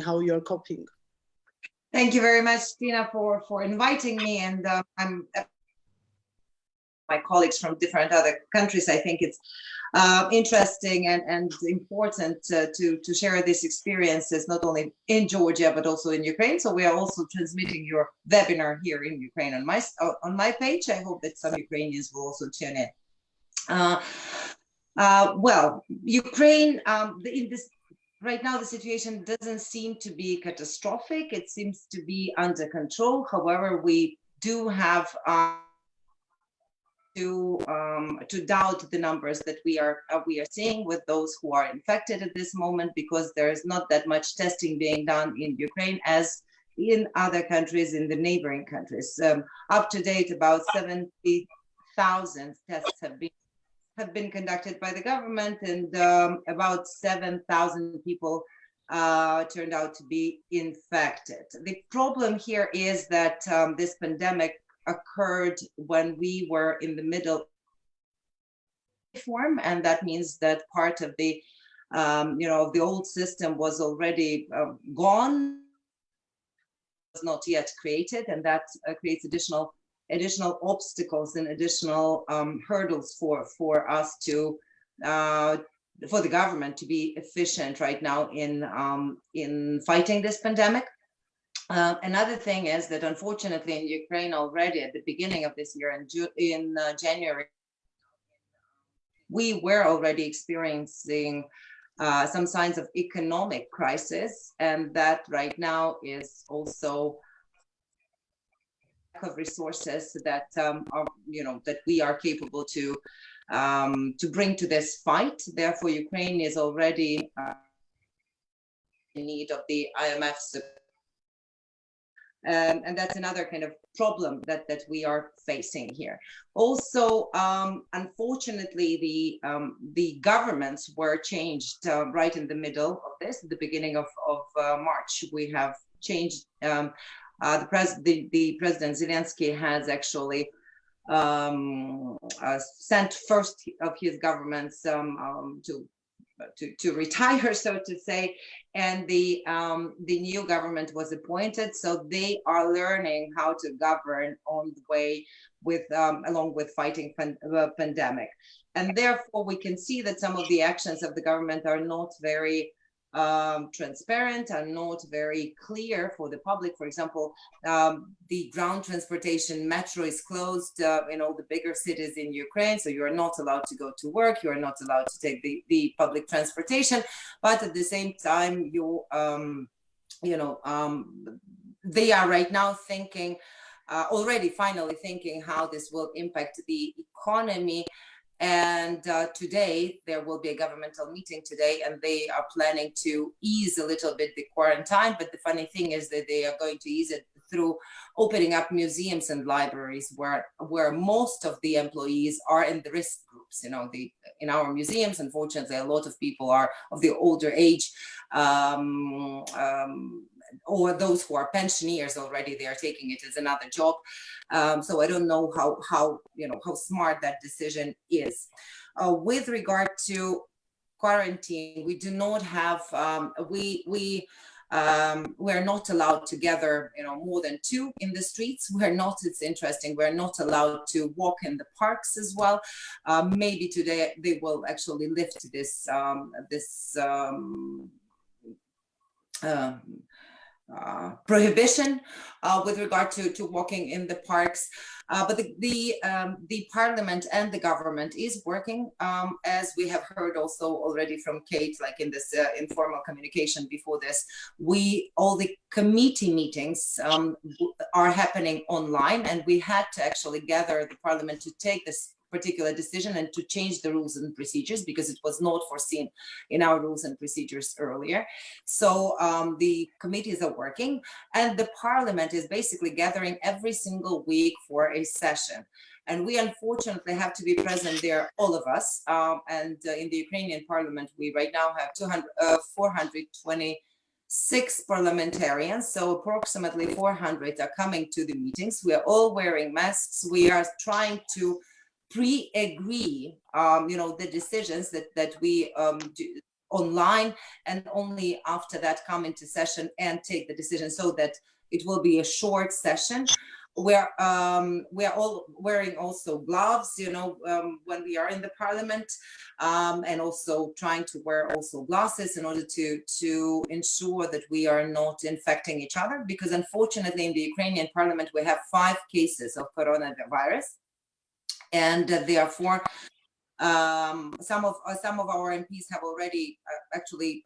how you're coping. Thank you very much, Tina, for inviting me, and I'm my colleagues from different other countries. I think it's interesting and important to share these experiences, not only in Georgia, but also in Ukraine. So we are also transmitting your webinar here in Ukraine on my page. I hope that some Ukrainians will also tune in. Well, Ukraine, in this right now, the situation doesn't seem to be catastrophic. It seems to be under control. However, we do have to doubt the numbers that we are seeing with those who are infected at this moment, because there is not that much testing being done in Ukraine as in other countries, in the neighboring countries. Up to date, about 70,000 tests have been conducted by the government, and about 7,000 people turned out to be infected. The problem here is that this pandemic occurred when we were in the middle form, and that means that part of the the old system was already gone, was not yet created, and that creates additional obstacles and additional hurdles for us to for the government to be efficient right now in fighting this pandemic. Another thing is that unfortunately in Ukraine already at the beginning of this year in January, we were already experiencing some signs of economic crisis, and that right now is also of resources that are that we are capable to bring to this fight. Therefore, Ukraine is already in need of the IMF support. And that's another kind of problem that we are facing here. Also, unfortunately, the governments were changed right in the middle of this. At the beginning of March, we have changed. The President Zelensky has actually sent first of his governments to retire, so to say, and the new government was appointed. So they are learning how to govern on the way with along with fighting the pandemic, and therefore we can see that some of the actions of the government are not very transparent and not very clear for the public. For example, the ground transportation metro is closed in all the bigger cities in Ukraine, so you are not allowed to go to work, you are not allowed to take the public transportation, but at the same time they are right now thinking already finally thinking how this will impact the economy. And today there will be a governmental meeting today, and they are planning to ease a little bit the quarantine. But the funny thing is that they are going to ease it through opening up museums and libraries where most of the employees are in the risk groups. In our museums, unfortunately, a lot of people are of the older age, or those who are pensioners already. They are taking it as another job. So I don't know how smart that decision is. With regard to quarantine, we do not have we're not allowed to gather more than two in the streets. It's interesting, we're not allowed to walk in the parks as well. Maybe today they will actually lift this prohibition with regard to walking in the parks, but the parliament and the government is working, as we have heard also already from Kate, like in this informal communication before this. All the committee meetings are happening online, and we had to actually gather the parliament to take this particular decision and to change the rules and procedures, because it was not foreseen in our rules and procedures earlier. So the committees are working, and the parliament is basically gathering every single week for a session. And we unfortunately have to be present there, all of us. And in the Ukrainian parliament, we right now have 426 parliamentarians, so approximately 400 are coming to the meetings. We are all wearing masks. We are trying to pre-agree, the decisions that we online, and only after that come into session and take the decision, so that it will be a short session. We are all wearing also gloves, when we are in the parliament, and also trying to wear also glasses in order to ensure that we are not infecting each other, because unfortunately in the Ukrainian parliament we have 5 cases of coronavirus, and therefore some of our MPs have already actually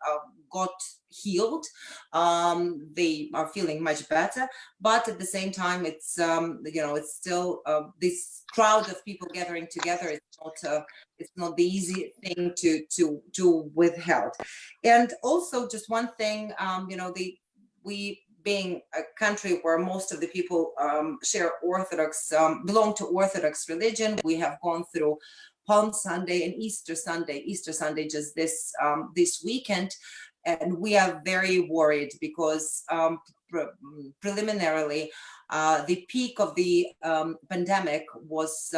got healed. They are feeling much better, but at the same time, it's it's still this crowd of people gathering together. It's not the easy thing to withhold. And also, just one thing, we being a country where most of the people share Orthodox, belong to Orthodox religion, we have gone through Palm Sunday and Easter Sunday just this weekend, and we are very worried because preliminarily the peak of the pandemic was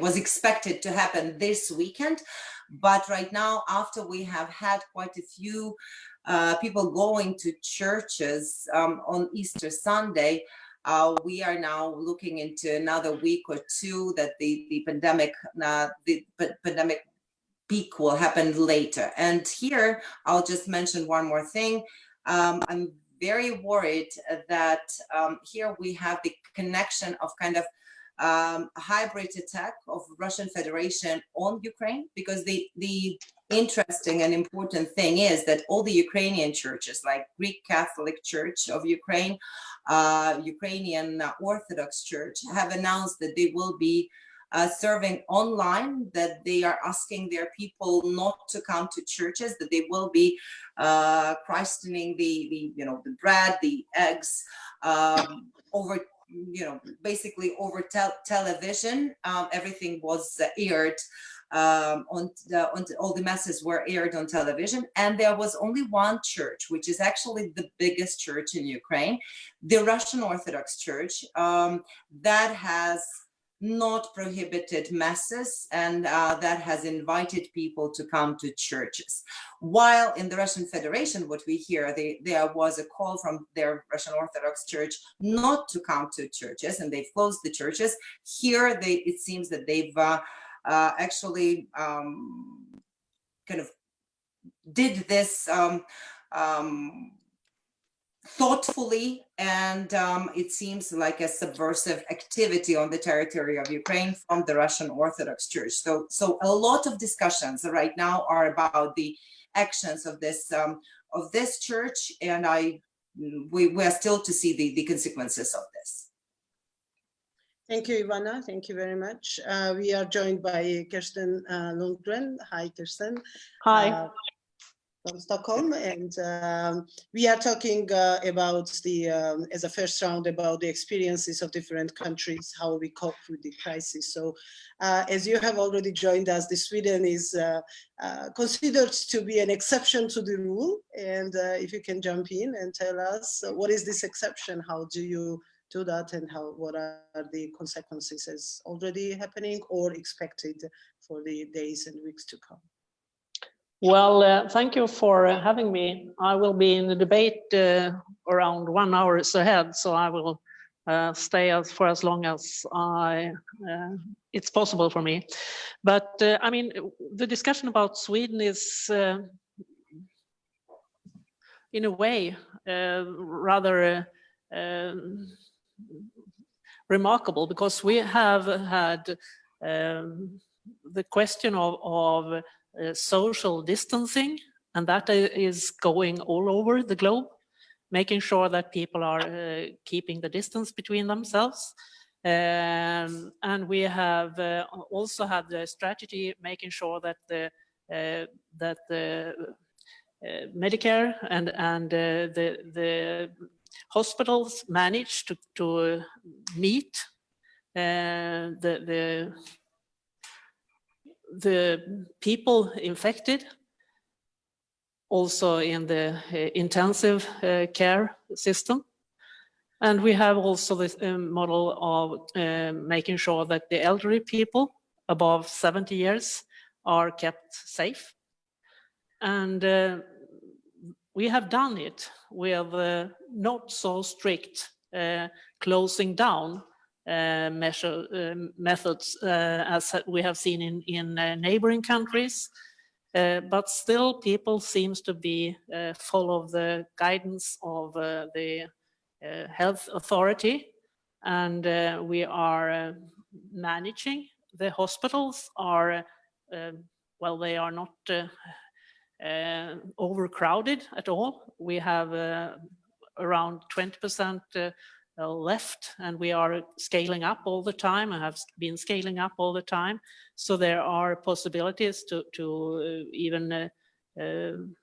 was expected to happen this weekend, but right now, after we have had quite a few people going to churches on Easter Sunday, we are now looking into another week or two that the pandemic peak will happen later. And here, I'll just mention one more thing. I'm very worried that here we have the connection of kind of hybrid attack of Russian Federation on Ukraine, because the interesting and important thing is that all the Ukrainian churches, like Greek Catholic Church of Ukraine, Ukrainian Orthodox Church, have announced that they will be serving online, that they are asking their people not to come to churches, that they will be christening the bread, the eggs over basically over television. Everything was aired all the masses were aired on television, and there was only one church, which is actually the biggest church in Ukraine, the Russian Orthodox Church, that has not prohibited masses, and that has invited people to come to churches. While in the Russian Federation, what we hear, there was a call from their Russian Orthodox Church not to come to churches, and they've closed the churches. Here, it seems that they've actually kind of did this thoughtfully, and it seems like a subversive activity on the territory of Ukraine from the Russian Orthodox Church. So a lot of discussions right now are about the actions of this church, and we are still to see the consequences of this. Thank you, Ivana. Thank you very much. We are joined by Kirsten Lundgren. Hi, Kirsten. Hi. From Stockholm, and we are talking about as a first round, about the experiences of different countries, how we cope with the crisis. So as you have already joined us, Sweden is considered to be an exception to the rule. And if you can jump in and tell us what is this exception, how do you do that, and what are the consequences as already happening or expected for the days and weeks to come? Well, thank you for having me. I will be in the debate around 1 hour ahead, so I will stay for as long as it's possible for me. But I mean, the discussion about Sweden is, in a way, rather remarkable, because we have had the question of social distancing, and that is going all over the globe, making sure that people are keeping the distance between themselves. And we have also had the strategy making sure that the Medicare and the hospitals manage to meet the people infected, also in the intensive care system. And we have also this model of making sure that the elderly people above 70 years are kept safe. And we have done it with not so strict closing down methods as we have seen in neighboring countries. But still, people seems to be follow the guidance of the health authority, and we are managing. The hospitals are well, they are not overcrowded at all. We have around 20% left, and we are scaling up all the time and have been scaling up all the time. So there are possibilities to even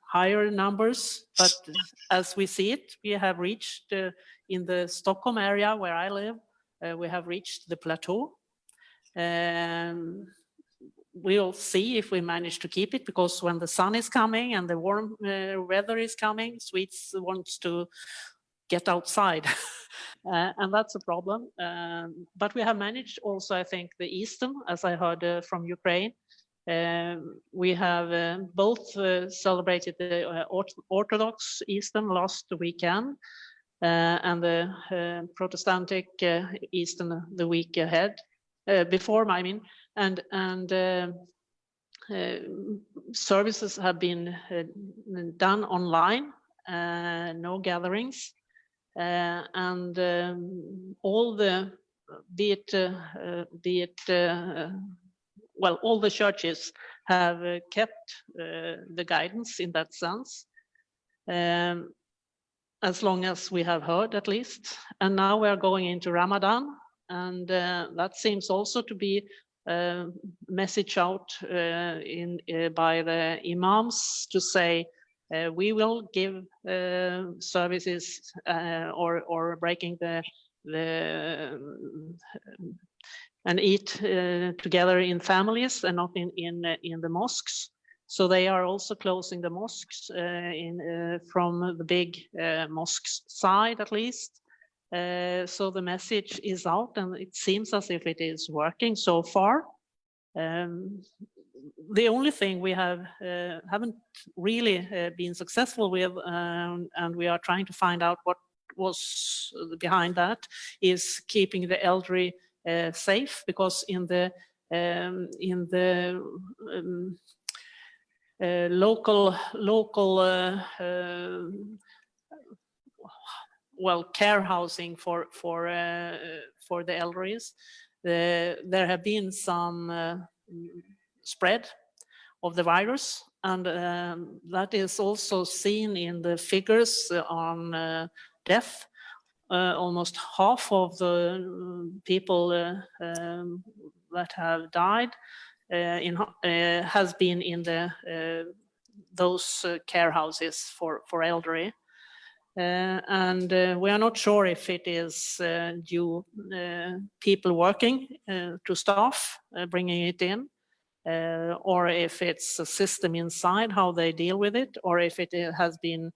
higher numbers. But as we see it, we have reached in the Stockholm area where I live, we have reached the plateau. We'll see if we manage to keep it, because when the sun is coming and the warm weather is coming, Swedes wants to get outside. And that's a problem. But we have managed also, I think, the Eastern, as I heard from Ukraine. We have both celebrated the Orthodox Eastern last weekend and the Protestantic Eastern the week ahead, before, I mean, and services have been done online, no gatherings. And all the, well, all the churches have kept the guidance in that sense, as long as we have heard, at least. And now we are going into Ramadan, and that seems also to be a message out by the imams to say, we will give services or breaking the and eat together in families and not in the mosques. So they are also closing the mosques from the big mosques side, at least. So the message is out, and it seems as if it is working so far. The only thing we haven't really been successful with, and we are trying to find out what was behind that, is keeping the elderly safe, because in the local well, care housing for the elderlies, there have been some spread of the virus, and that is also seen in the figures on death. Almost half of the people that have died has been in those care houses for elderly. And we are not sure if it is due people working to staff, bringing it in, or if it's a system inside how they deal with it, or if it has been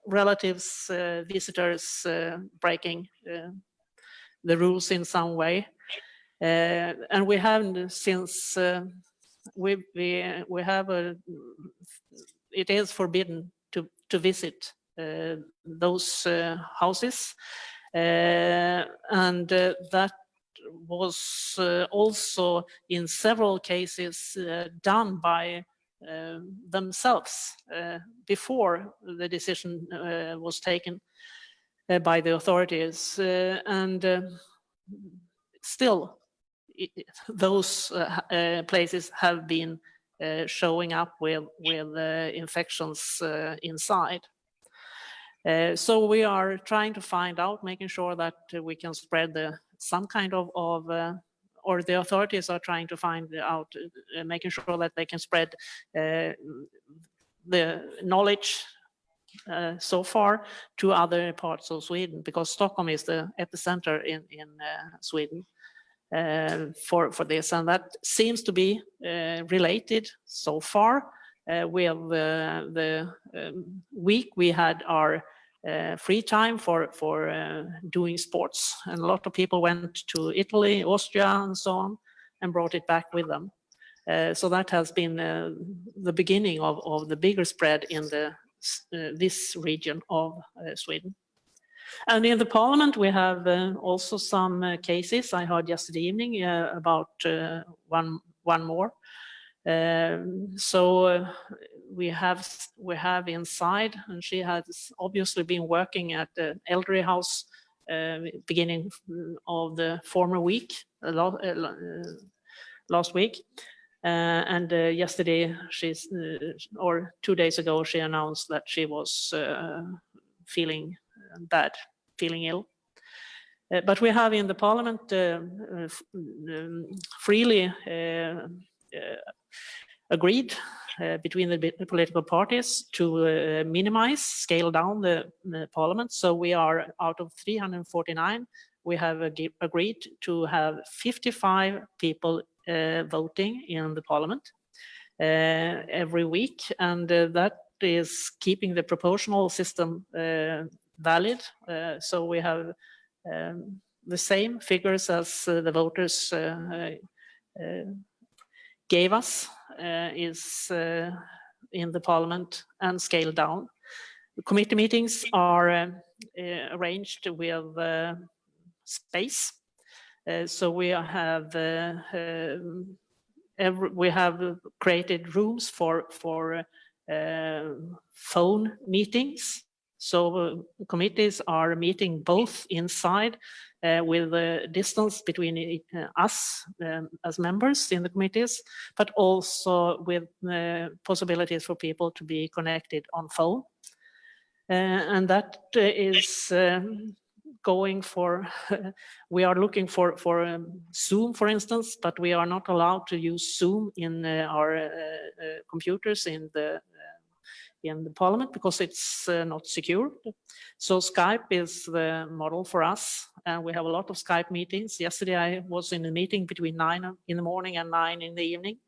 relatives, visitors breaking the rules in some way. And we haven't, since we have it is forbidden to visit those houses, and that was also in several cases done by themselves before the decision was taken by the authorities, and still those places have been showing up with infections inside. So we are trying to find out, making sure that we can spread some kind of or the authorities are trying to find out, making sure that they can spread the knowledge so far to other parts of Sweden, because Stockholm is the epicenter in Sweden for this, and that seems to be related so far with the week we had our free time for doing sports, and a lot of people went to Italy, Austria, and so on, and brought it back with them. So that has been the beginning of the bigger spread in this region of Sweden. And in the parliament, we have also some cases. I heard yesterday evening about one more. So we have inside, and she has obviously been working at the elderly house beginning of the former week, last week. And yesterday, or 2 days ago, she announced that she was feeling bad, feeling ill. But we have in the parliament freely agreed between the political parties to scale down the parliament. So we are, out of 349, we have agreed to have 55 people voting in the parliament every week, and that is keeping the proportional system valid. So we have the same figures as the voters gave us is in the parliament and scaled down. The committee meetings are arranged with space. So we have created rooms for phone meetings. So committees are meeting both inside with the distance between us as members in the committees, but also with possibilities for people to be connected on phone. And that is going for, we are looking for Zoom, for instance, but we are not allowed to use Zoom in our computers in the parliament because it's not secure. So Skype is the model for us, and we have a lot of Skype meetings. Yesterday I was in a meeting between 9 in the morning and 9 in the evening,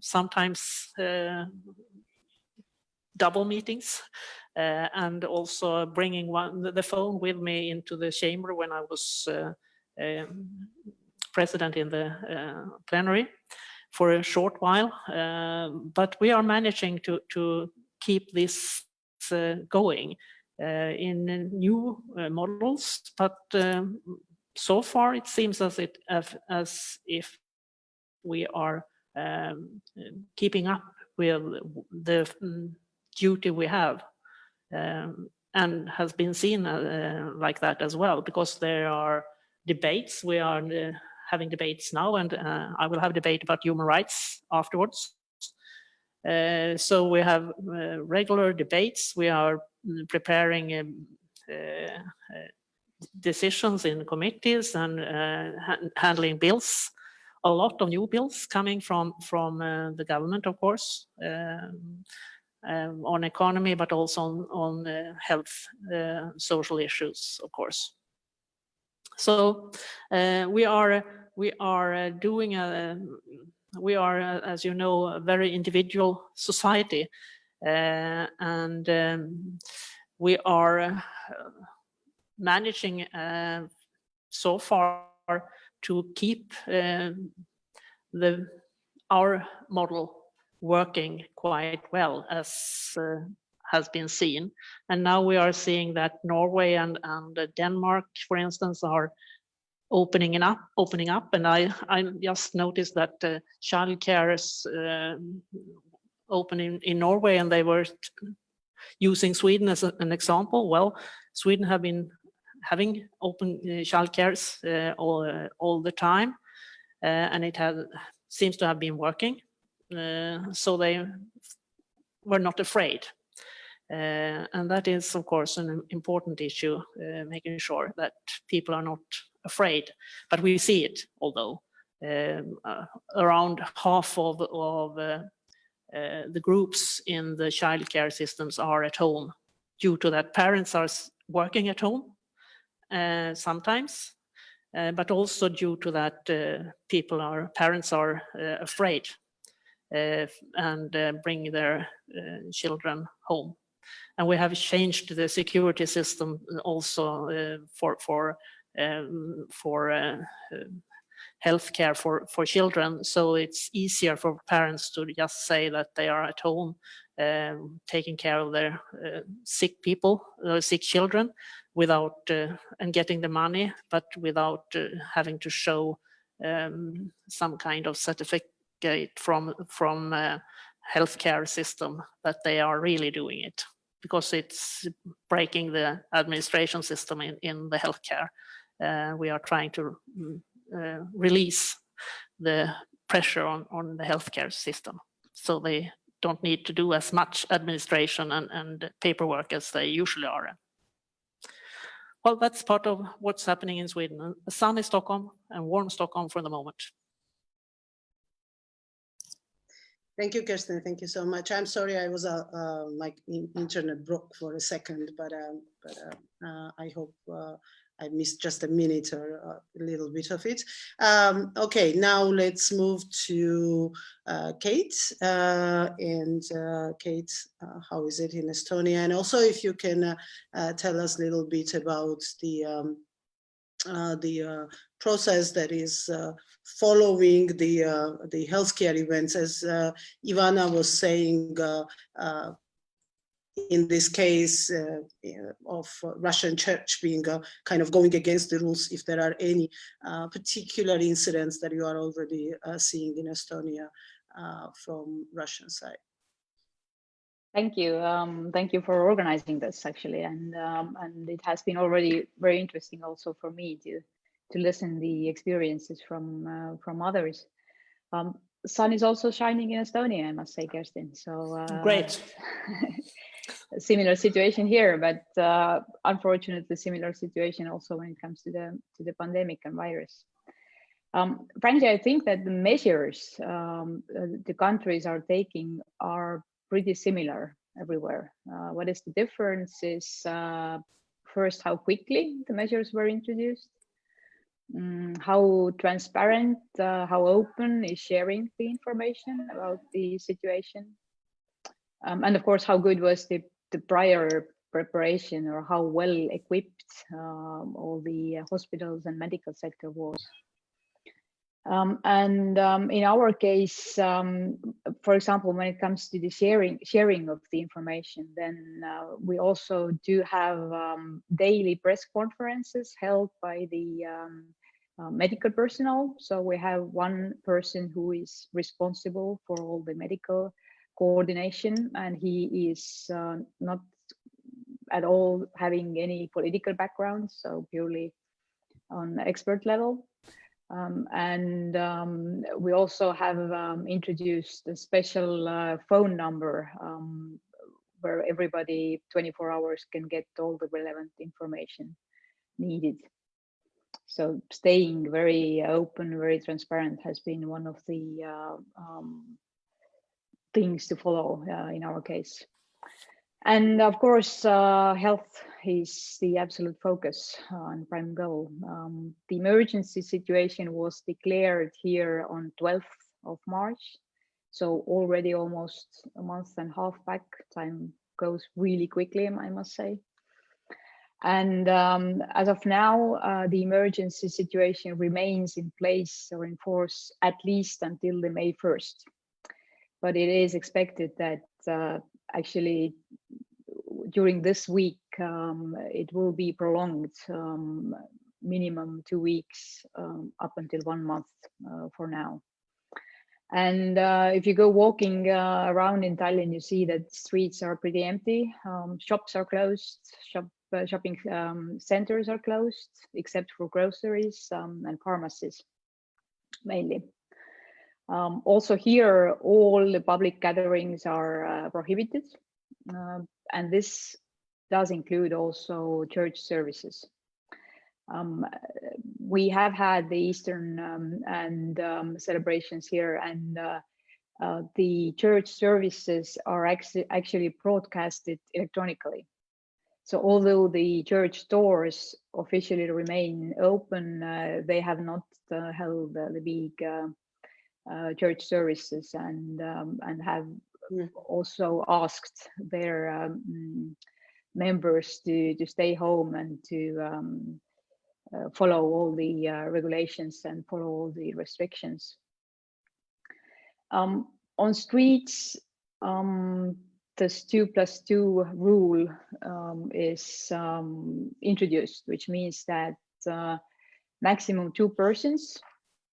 sometimes double meetings, and also bringing the phone with me into the chamber when I was president in the plenary for a short while, but we are managing to keep this going in new models. But so far, it seems as if we are keeping up with the duty we have, and has been seen like that as well, because there are debates. We are having debates now, and I will have a debate about human rights afterwards. So we have regular debates. We are preparing decisions in committees and handling bills. A lot of new bills coming from the government, of course, on economy, but also on health, social issues, of course. So we are doing we are, as you know, a very individual society, and we are managing so far to keep our model working quite well, as has been seen. And now we are seeing that Norway and Denmark, for instance, are opening up. And I just noticed that childcare is opening in Norway, and they were using Sweden as an example. Well, Sweden have been having open childcares all the time, and it seems to have been working. So they were not afraid. And that is, of course, an important issue, making sure that people are not afraid. But we see it, although around half of the groups in the childcare systems are at home, due to that parents are working at home sometimes, but also due to that parents are afraid and bring their children home. And we have changed the security system also for healthcare for children. So it's easier for parents to just say that they are at home taking care of their sick people, sick children, without and getting the money, but without having to show some kind of certificate from healthcare system that they are really doing it, because it's breaking the administration system in the healthcare. We are trying to release the pressure on the healthcare system, so they don't need to do as much administration and paperwork as they usually are. Well, that's part of what's happening in Sweden. A sunny Stockholm and warm Stockholm for the moment. Thank you, Kirsten. Thank you so much. I'm sorry, I was my internet broke for a second, but I hope I missed just a minute or a little bit of it. Okay, now let's move to Kate. Kate, how is it in Estonia? And also, if you can tell us a little bit about the process that is following the healthcare events, as Ivana was saying. In this case of Russian church being kind of going against the rules, if there are any particular incidents that you are already seeing in Estonia from Russian side. Thank you. Thank you for organizing this, actually, and it has been already very interesting also for me to listen the experiences from others. Sun is also shining in Estonia, I must say, Kirsten. So great. A similar situation here, but unfortunately, similar situation also when it comes to the pandemic and virus. Frankly, I think that the measures the countries are taking are pretty similar everywhere. What is the difference is first how quickly the measures were introduced, how transparent, how open is sharing the information about the situation, and of course how good was the prior preparation, or how well equipped all the hospitals and medical sector was. In our case, for example, when it comes to the sharing of the information, then we also do have daily press conferences held by the medical personnel. So we have one person who is responsible for all the medical coordination, and he is not at all having any political background, so purely on expert level. We also have introduced a special phone number where everybody 24 hours can get all the relevant information needed. So staying very open, very transparent has been one of the things to follow in our case. And of course, health is the absolute focus and prime goal. The emergency situation was declared here on 12th of March. So already almost a month and a half back. Time goes really quickly, I must say. And as of now, the emergency situation remains in place or in force at least until the May 1st. But it is expected that actually during this week, it will be prolonged minimum 2 weeks up until 1 month for now. And if you go walking around in Tallinn, you see that streets are pretty empty. Shops are closed, shopping centers are closed, except for groceries and pharmacies mainly. Also here, all the public gatherings are prohibited. And this does include also church services. We have had the Eastern and celebrations here, and the church services are actually broadcasted electronically. So although the church doors officially remain open, they have not held the big church services, and have also asked their members to stay home and to follow all the regulations and follow all the restrictions. On streets, this 2+2 rule is introduced, which means that maximum 2 persons,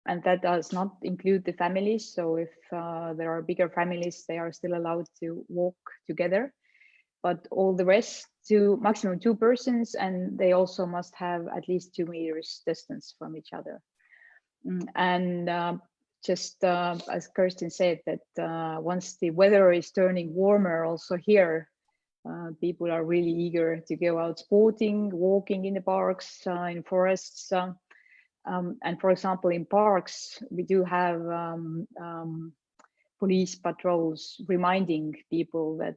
and that does not include the families. So if there are bigger families, they are still allowed to walk together, but all the rest to maximum 2 persons, and they also must have at least 2 meters distance from each other. And just as Kirsten said, that once the weather is turning warmer also here, people are really eager to go out sporting, walking in the parks, in forests. And for example, in parks, we do have police patrols reminding people that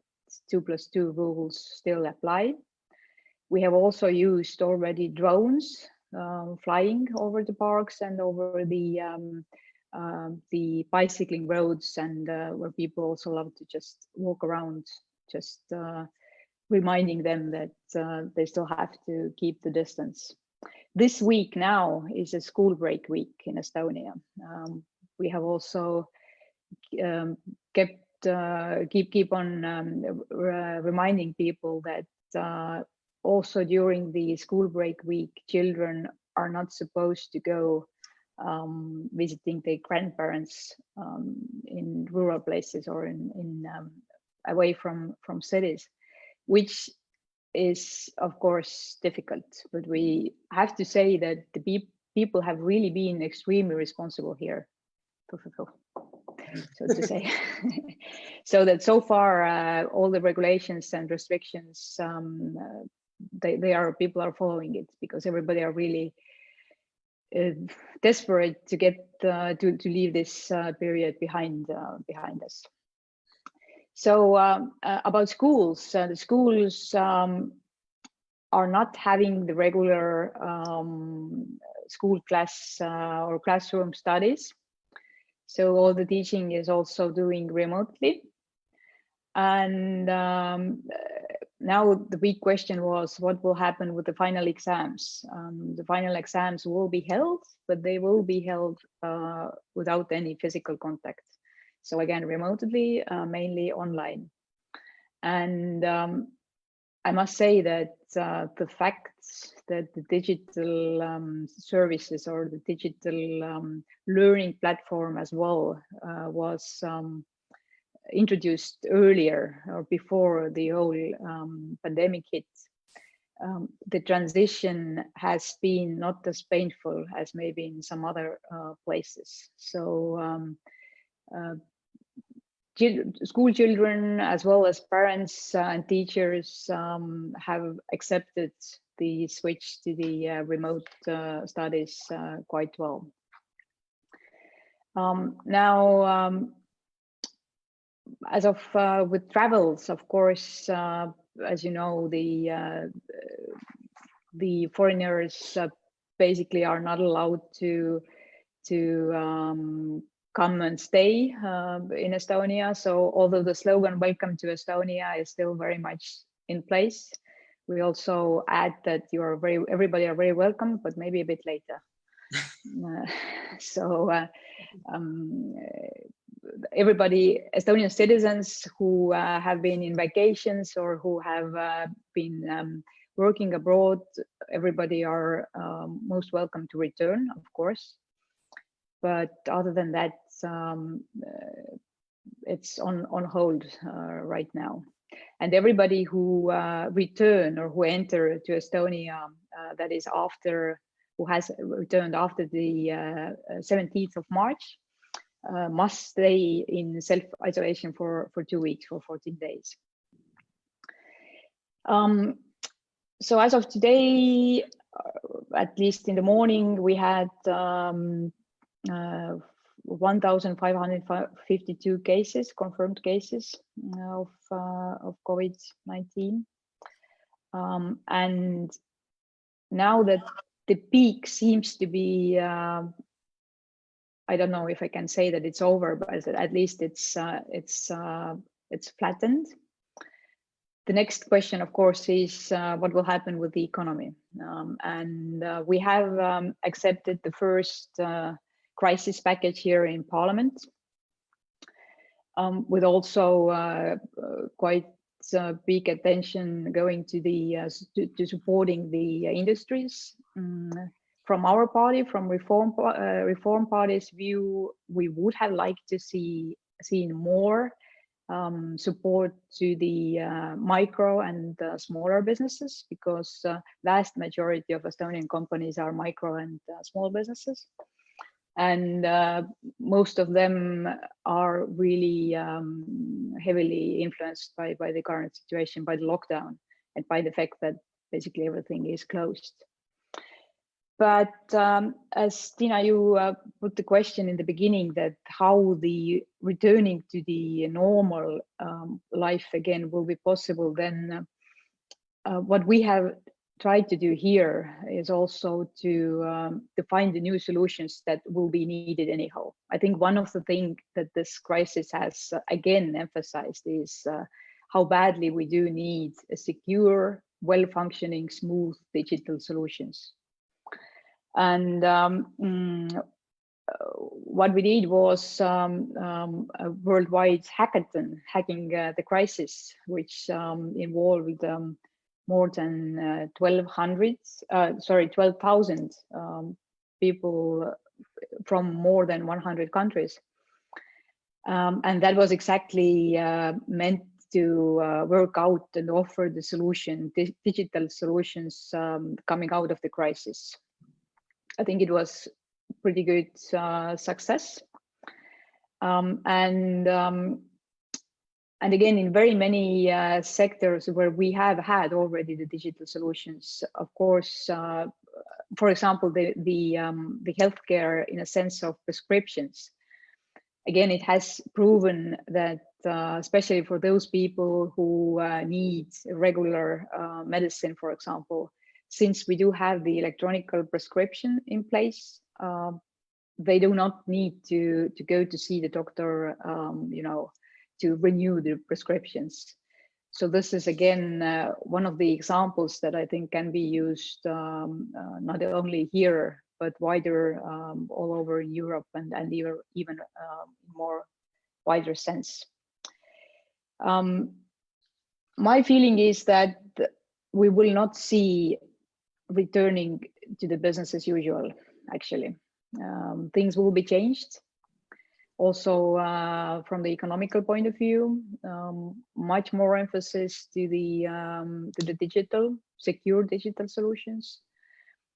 2+2 rules still apply. We have also used already drones flying over the parks and over the bicycling roads, and where people also love to just walk around, just reminding them that they still have to keep the distance. This week now is a school break week in Estonia. We have also keep on reminding people that also during the school break week, children are not supposed to go visiting their grandparents in rural places or in away from cities, which is of course difficult. But we have to say that the people have really been extremely responsible here, so to say. So that so far all the regulations and restrictions, people are following it, because everybody are really desperate to get to leave this period behind us. So about schools, the schools are not having the regular school class or classroom studies. So all the teaching is also doing remotely. And now the big question was, what will happen with the final exams? The final exams will be held, but they will be held without any physical contact. So again, remotely, mainly online. And I must say that the fact that the digital services or the digital learning platform as well was introduced earlier or before the whole pandemic hit, the transition has been not as painful as maybe in some other places. So school children, as well as parents and teachers, have accepted the switch to the remote studies quite well. Now, as of with travels, of course, as you know, the foreigners basically are not allowed to come and stay in Estonia. So although the slogan "Welcome to Estonia" is still very much in place, we also add that everybody are very welcome, but maybe a bit later. Everybody, Estonian citizens who have been in vacations or who have been working abroad, everybody are most welcome to return, of course. But other than that, it's on hold right now. And everybody who return or who enter to Estonia, that is who has returned after the 17th of March, must stay in self-isolation for 2 weeks, for 14 days. So as of today, at least in the morning, we had 1,552 cases, confirmed cases of COVID-19. And now that the peak seems to be, I don't know if I can say that it's over, but at least it's flattened. The next question, of course, is what will happen with the economy? We have accepted the first crisis package here in Parliament, with also quite big attention going to the to supporting the industries. From our party, from Reform Party's view, we would have liked to seen more support to the micro and smaller businesses, because vast majority of Estonian companies are micro and small businesses, and most of them are really heavily influenced by the current situation, by the lockdown, and by the fact that basically everything is closed. But as Tina, you put the question in the beginning that how the returning to the normal life again will be possible, then what we have tried to do here is also to find the new solutions that will be needed anyhow. I think one of the things that this crisis has again emphasized is how badly we do need a secure, well-functioning, smooth digital solutions. And what we did was a worldwide hackathon, Hacking the Crisis, which involved more than 12,000 people from more than 100 countries. And that was exactly meant to work out and offer the solution, digital solutions coming out of the crisis. I think it was pretty good success. And again, in very many sectors where we have had already the digital solutions, of course, for example, the healthcare in a sense of prescriptions. Again, it has proven that, especially for those people who need regular medicine, for example, since we do have the electronic prescription in place, they do not need to go to see the doctor, to renew the prescriptions. So this is again one of the examples that I think can be used not only here but wider all over Europe and even more wider sense. My feeling is that we will not see returning to the business as usual, actually. Things will be changed. Also, from the economical point of view, much more emphasis to the digital, secure digital solutions.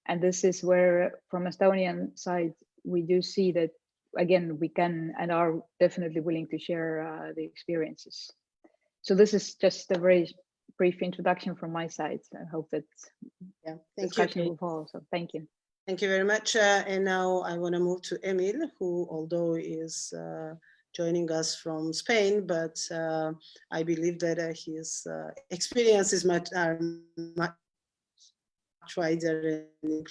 And this is where, from Estonian side, we do see that, again, we can and are definitely willing to share the experiences. So this is just a very brief introduction from my side. I hope that discussion will follow. So thank you. Thank you very much. And now I want to move to Emil, who, although is joining us from Spain, but I believe that his experience is much wider and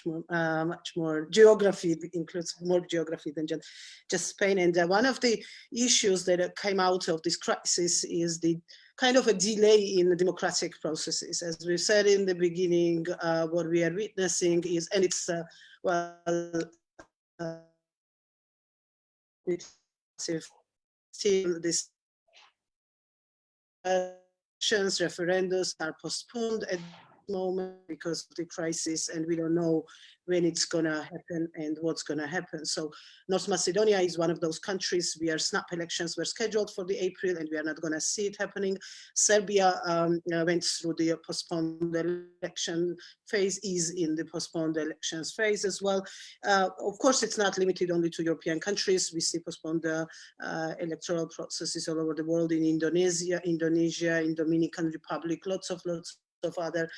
much more geography. It includes more geography than just Spain. And one of the issues that came out of this crisis is the kind of a delay in the democratic processes. As we said in the beginning, what we are witnessing is, and it's still this elections, referendums are postponed at the moment because of the crisis, and we don't know when it's gonna happen and what's gonna happen. So North Macedonia is one of those countries where snap elections were scheduled for the April, and we are not gonna see it happening. Serbia went through the postponed election phase, is in the postponed elections phase as well. Of course, it's not limited only to European countries. We see postponed electoral processes all over the world, in Indonesia, in Dominican Republic, lots of other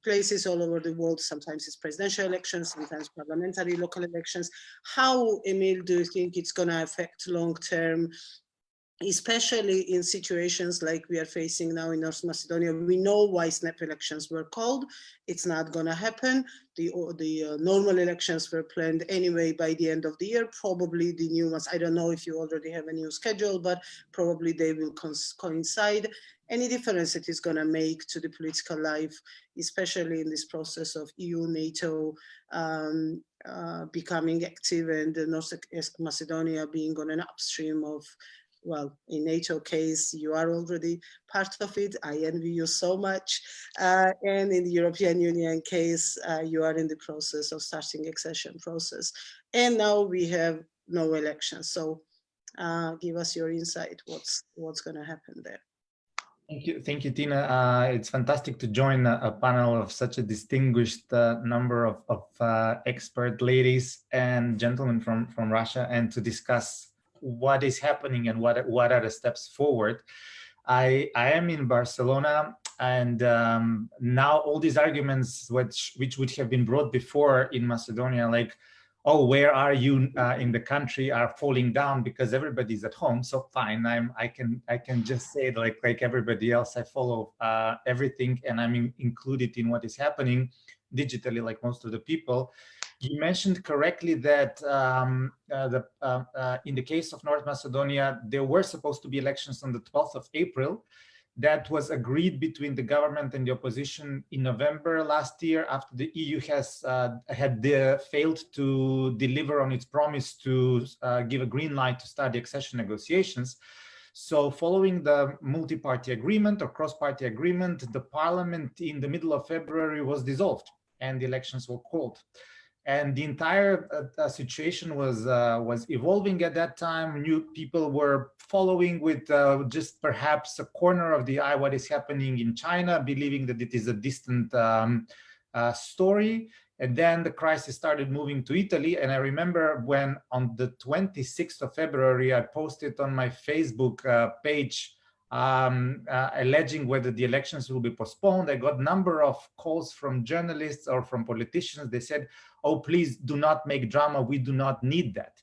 places all over the world. Sometimes it's presidential elections, sometimes parliamentary local elections. How, Emil, do you think it's going to affect long-term especially in situations like we are facing now in North Macedonia. We know why snap elections were called. It's not going to happen. The normal elections were planned anyway by the end of the year. Probably the new ones, I don't know if you already have a new schedule, but probably they will coincide. Any difference it is going to make to the political life, especially in this process of EU, NATO becoming active, and North Macedonia being on an upstream of, well, in NATO case, you are already part of it. I envy you so much. And in the European Union case, you are in the process of starting accession process. And now we have no elections. So give us your insight. What's going to happen there? Thank you, Tina. It's fantastic to join a panel of such a distinguished number of expert ladies and gentlemen from Russia, and to discuss what is happening and what are the steps forward. I am in Barcelona, and now all these arguments which would have been brought before in Macedonia, like, oh, where are you in the country, are falling down because everybody's at home. So fine, I can just say like everybody else, I follow everything, and I'm included in what is happening digitally, like most of the people. You mentioned correctly that in the case of North Macedonia, there were supposed to be elections on the 12th of April. That was agreed between the government and the opposition in November last year, after the EU had failed to deliver on its promise to give a green light to start the accession negotiations. So following the multi-party agreement or cross-party agreement, the parliament in the middle of February was dissolved and the elections were called. And the entire situation was evolving at that time. New people were following with just perhaps a corner of the eye what is happening in China, believing that it is a distant story. And then the crisis started moving to Italy. And I remember when on the 26th of February, I posted on my Facebook page alleging whether the elections will be postponed. I got a number of calls from journalists or from politicians. They said, oh, please do not make drama. We do not need that.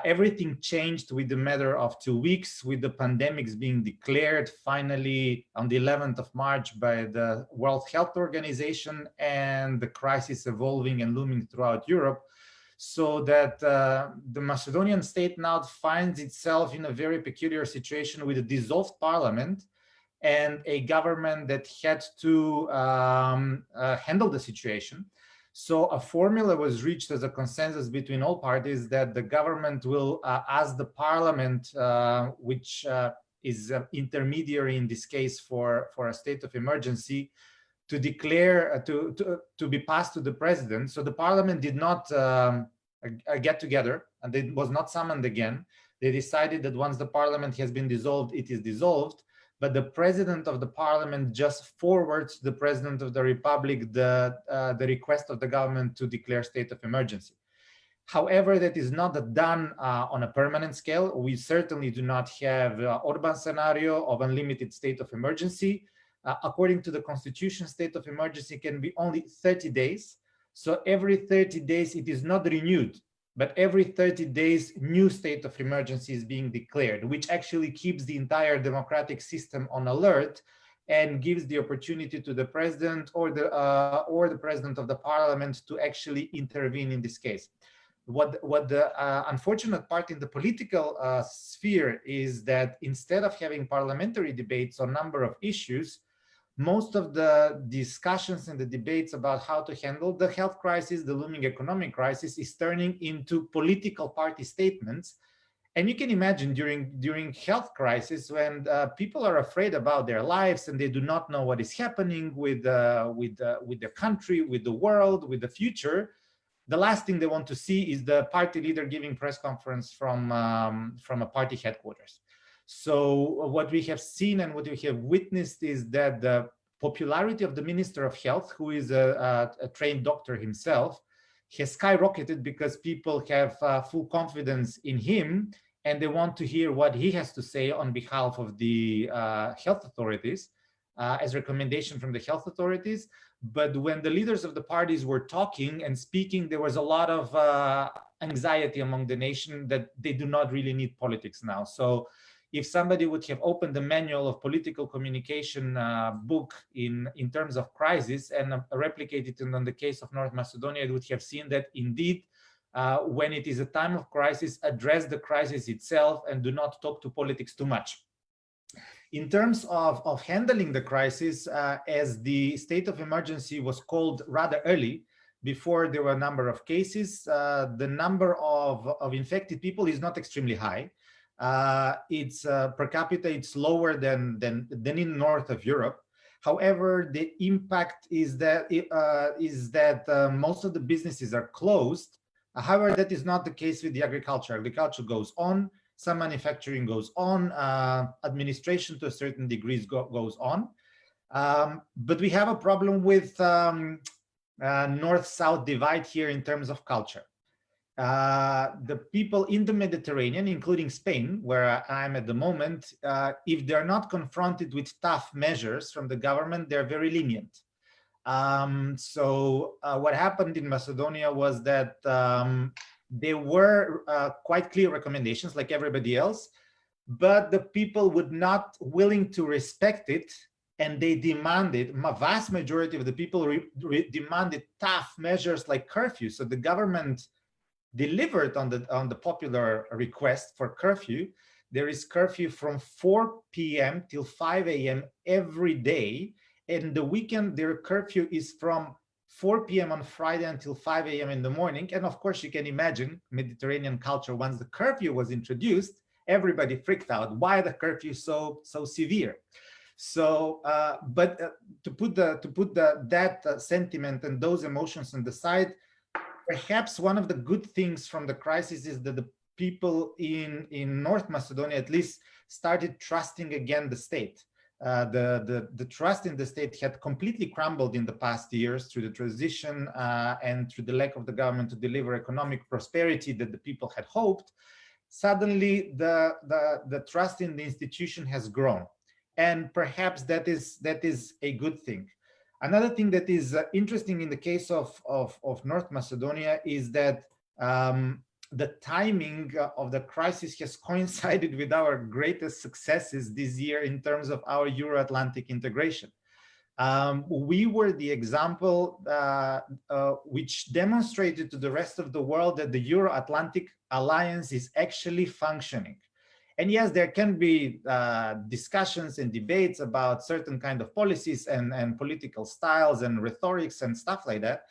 Everything changed with a matter of 2 weeks, with the pandemics being declared finally on the 11th of March by the World Health Organization, and the crisis evolving and looming throughout Europe. So that the Macedonian state now finds itself in a very peculiar situation with a dissolved parliament and a government that had to handle the situation. So a formula was reached as a consensus between all parties that the government will ask the parliament, which is an intermediary in this case for a state of emergency, to declare, to be passed to the president. So the parliament did not get together, and it was not summoned again. They decided that once the parliament has been dissolved, it is dissolved, but the president of the parliament just forwards to the president of the republic the request of the government to declare state of emergency. However, that is not done on a permanent scale. We certainly do not have Orban scenario of unlimited state of emergency. According to the constitution, state of emergency can be only 30 days. So every 30 days it is not renewed, but every 30 days new state of emergency is being declared, which actually keeps the entire democratic system on alert and gives the opportunity to the president or the president of the parliament to actually intervene in this case. What the unfortunate part in the political sphere is that instead of having parliamentary debates on a number of issues, most of the discussions and the debates about how to handle the health crisis, the looming economic crisis, is turning into political party statements. And you can imagine during health crisis, when people are afraid about their lives and they do not know what is happening with the country, with the world, with the future, the last thing they want to see is the party leader giving press conference from a party headquarters. So what we have seen and what we have witnessed is that the popularity of the Minister of Health, who is a trained doctor himself, has skyrocketed because people have full confidence in him and they want to hear what he has to say on behalf of the health authorities as recommendation from the health authorities. But when the leaders of the parties were talking and speaking, there was a lot of anxiety among the nation that they do not really need politics now. So if somebody would have opened the manual of political communication book in terms of crisis and replicated it on the case of North Macedonia, it would have seen that indeed, when it is a time of crisis, address the crisis itself and do not talk to politics too much. In terms of handling the crisis, as the state of emergency was called rather early, before there were a number of cases, the number of infected people is not extremely high. It's per capita, it's lower than in north of Europe. However, the impact is that most of the businesses are closed. However, that is not the case with the agriculture. Agriculture goes on, some manufacturing goes on, administration to a certain degree goes on. But we have a problem with north-south divide here in terms of culture. The people in the Mediterranean, including Spain, where I'm at the moment, if they're not confronted with tough measures from the government, they're very lenient. So what happened in Macedonia was that there were quite clear recommendations like everybody else, but the people would not willing to respect it. And they demanded, a vast majority of the people demanded tough measures like curfew. So the government delivered on the popular request for curfew. There is curfew from 4 p.m. till 5 a.m. every day. And the weekend, their curfew is from 4 p.m. on Friday until 5 a.m. in the morning. And of course, you can imagine Mediterranean culture, once the curfew was introduced, everybody freaked out. Why the curfew so severe? So, to put that sentiment and those emotions on the side, perhaps one of the good things from the crisis is that the people in North Macedonia at least started trusting again the state. The trust in the state had completely crumbled in the past years through the transition and through the lack of the government to deliver economic prosperity that the people had hoped. Suddenly, the trust in the institution has grown. And perhaps that is a good thing. Another thing that is interesting in the case of North Macedonia is that the timing of the crisis has coincided with our greatest successes this year in terms of our Euro-Atlantic integration. We were the example which demonstrated to the rest of the world that the Euro-Atlantic alliance is actually functioning. And yes, there can be discussions and debates about certain kind of policies and political styles and rhetorics and stuff like that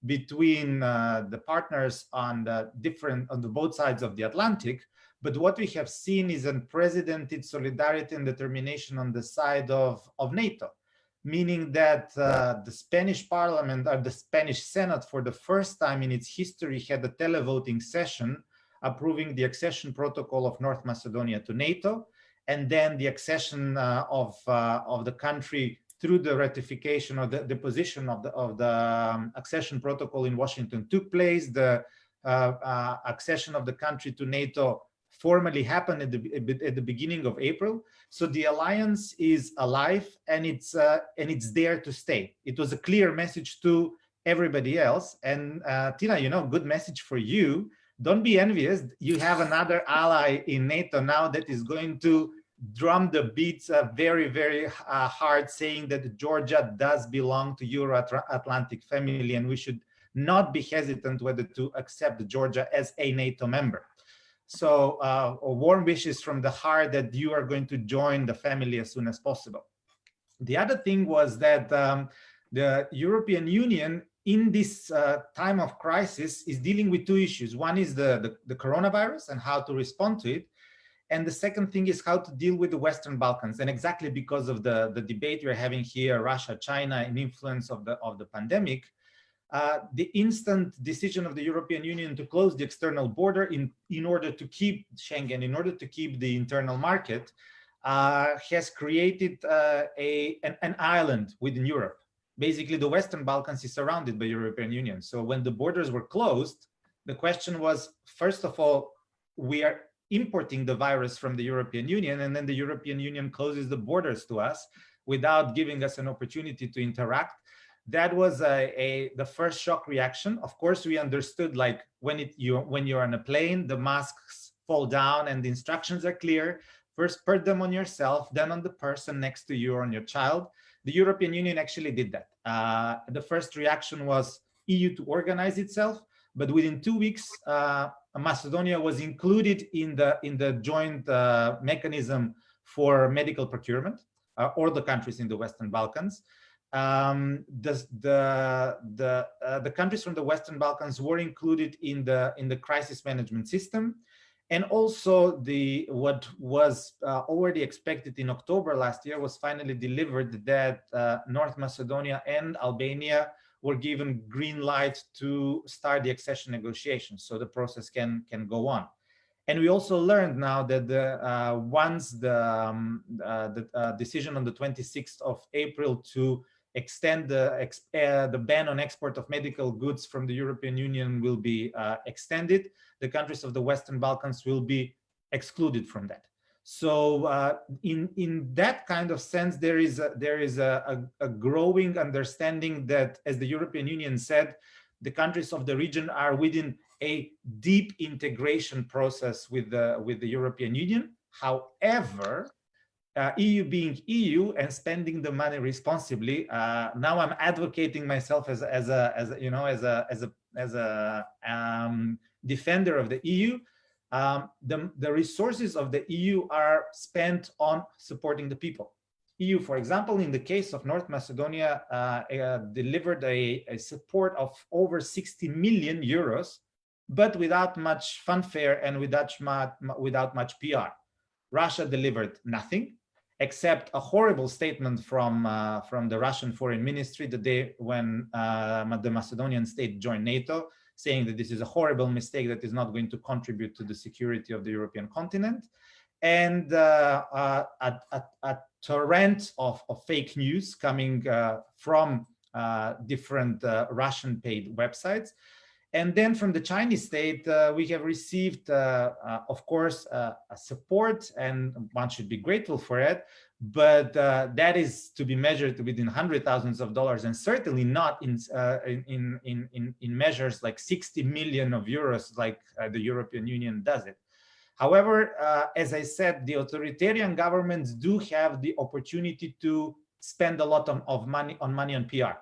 between the partners on the both sides of the Atlantic. But what we have seen is unprecedented solidarity and determination on the side of NATO, meaning that the Spanish Parliament or the Spanish Senate, for the first time in its history, had a televoting session approving the accession protocol of North Macedonia to NATO, and then the accession of the country through the ratification of the position of the accession protocol in Washington took place. The accession of the country to NATO formally happened at the beginning of April. So the alliance is alive and it's there to stay. It was a clear message to everybody else. And Tina, good message for you. Don't be envious. You have another ally in NATO now that is going to drum the beats very, very hard, saying that Georgia does belong to Euro-Atlantic family, and we should not be hesitant whether to accept Georgia as a NATO member. So warm wishes from the heart that you are going to join the family as soon as possible. The other thing was that the European Union in this time of crisis is dealing with two issues. One is the coronavirus and how to respond to it. And the second thing is how to deal with the Western Balkans. And exactly because of the debate we're having here, Russia, China, and influence of the pandemic, the instant decision of the European Union to close the external border in order to keep Schengen, in order to keep the internal market, has created an island within Europe. Basically, the Western Balkans is surrounded by the European Union. So when the borders were closed, the question was, first of all, we are importing the virus from the European Union, and then the European Union closes the borders to us without giving us an opportunity to interact. That was the first shock reaction. Of course, we understood, like when you're on a plane, the masks fall down and the instructions are clear. First, put them on yourself, then on the person next to you or on your child. The European Union actually did that. The first reaction was EU to organize itself, but within 2 weeks, Macedonia was included in the joint mechanism for medical procurement, or the countries in the Western Balkans. The countries from the Western Balkans were included in the crisis management system, and also what was already expected in October last year was finally delivered, that North Macedonia and Albania were given green light to start the accession negotiations, so the process can go on. And we also learned now that once the decision on the 26th of April to extend the ban on export of medical goods from the European Union will be extended, the countries of the Western Balkans will be excluded from that. So in that kind of sense, there is a growing understanding that, as the European Union said, the countries of the region are within a deep integration process with the European Union. However, EU being EU and spending the money responsibly, now I'm advocating myself as a defender of the EU. The resources of the EU are spent on supporting the people. EU, for example, in the case of North Macedonia, delivered a support of over 60 million euros, but without much fanfare and without much PR. Russia delivered nothing, except a horrible statement from the Russian Foreign Ministry the day when the Macedonian state joined NATO, saying that this is a horrible mistake that is not going to contribute to the security of the European continent. And a torrent of fake news coming from different Russian-paid websites. And then from the Chinese state, we have received, of course, support, and one should be grateful for it, but that is to be measured within hundreds of thousands of dollars, and certainly not in measures like 60 million euros like the European Union does it. However, as I said, the authoritarian governments do have the opportunity to spend a lot of money on PR.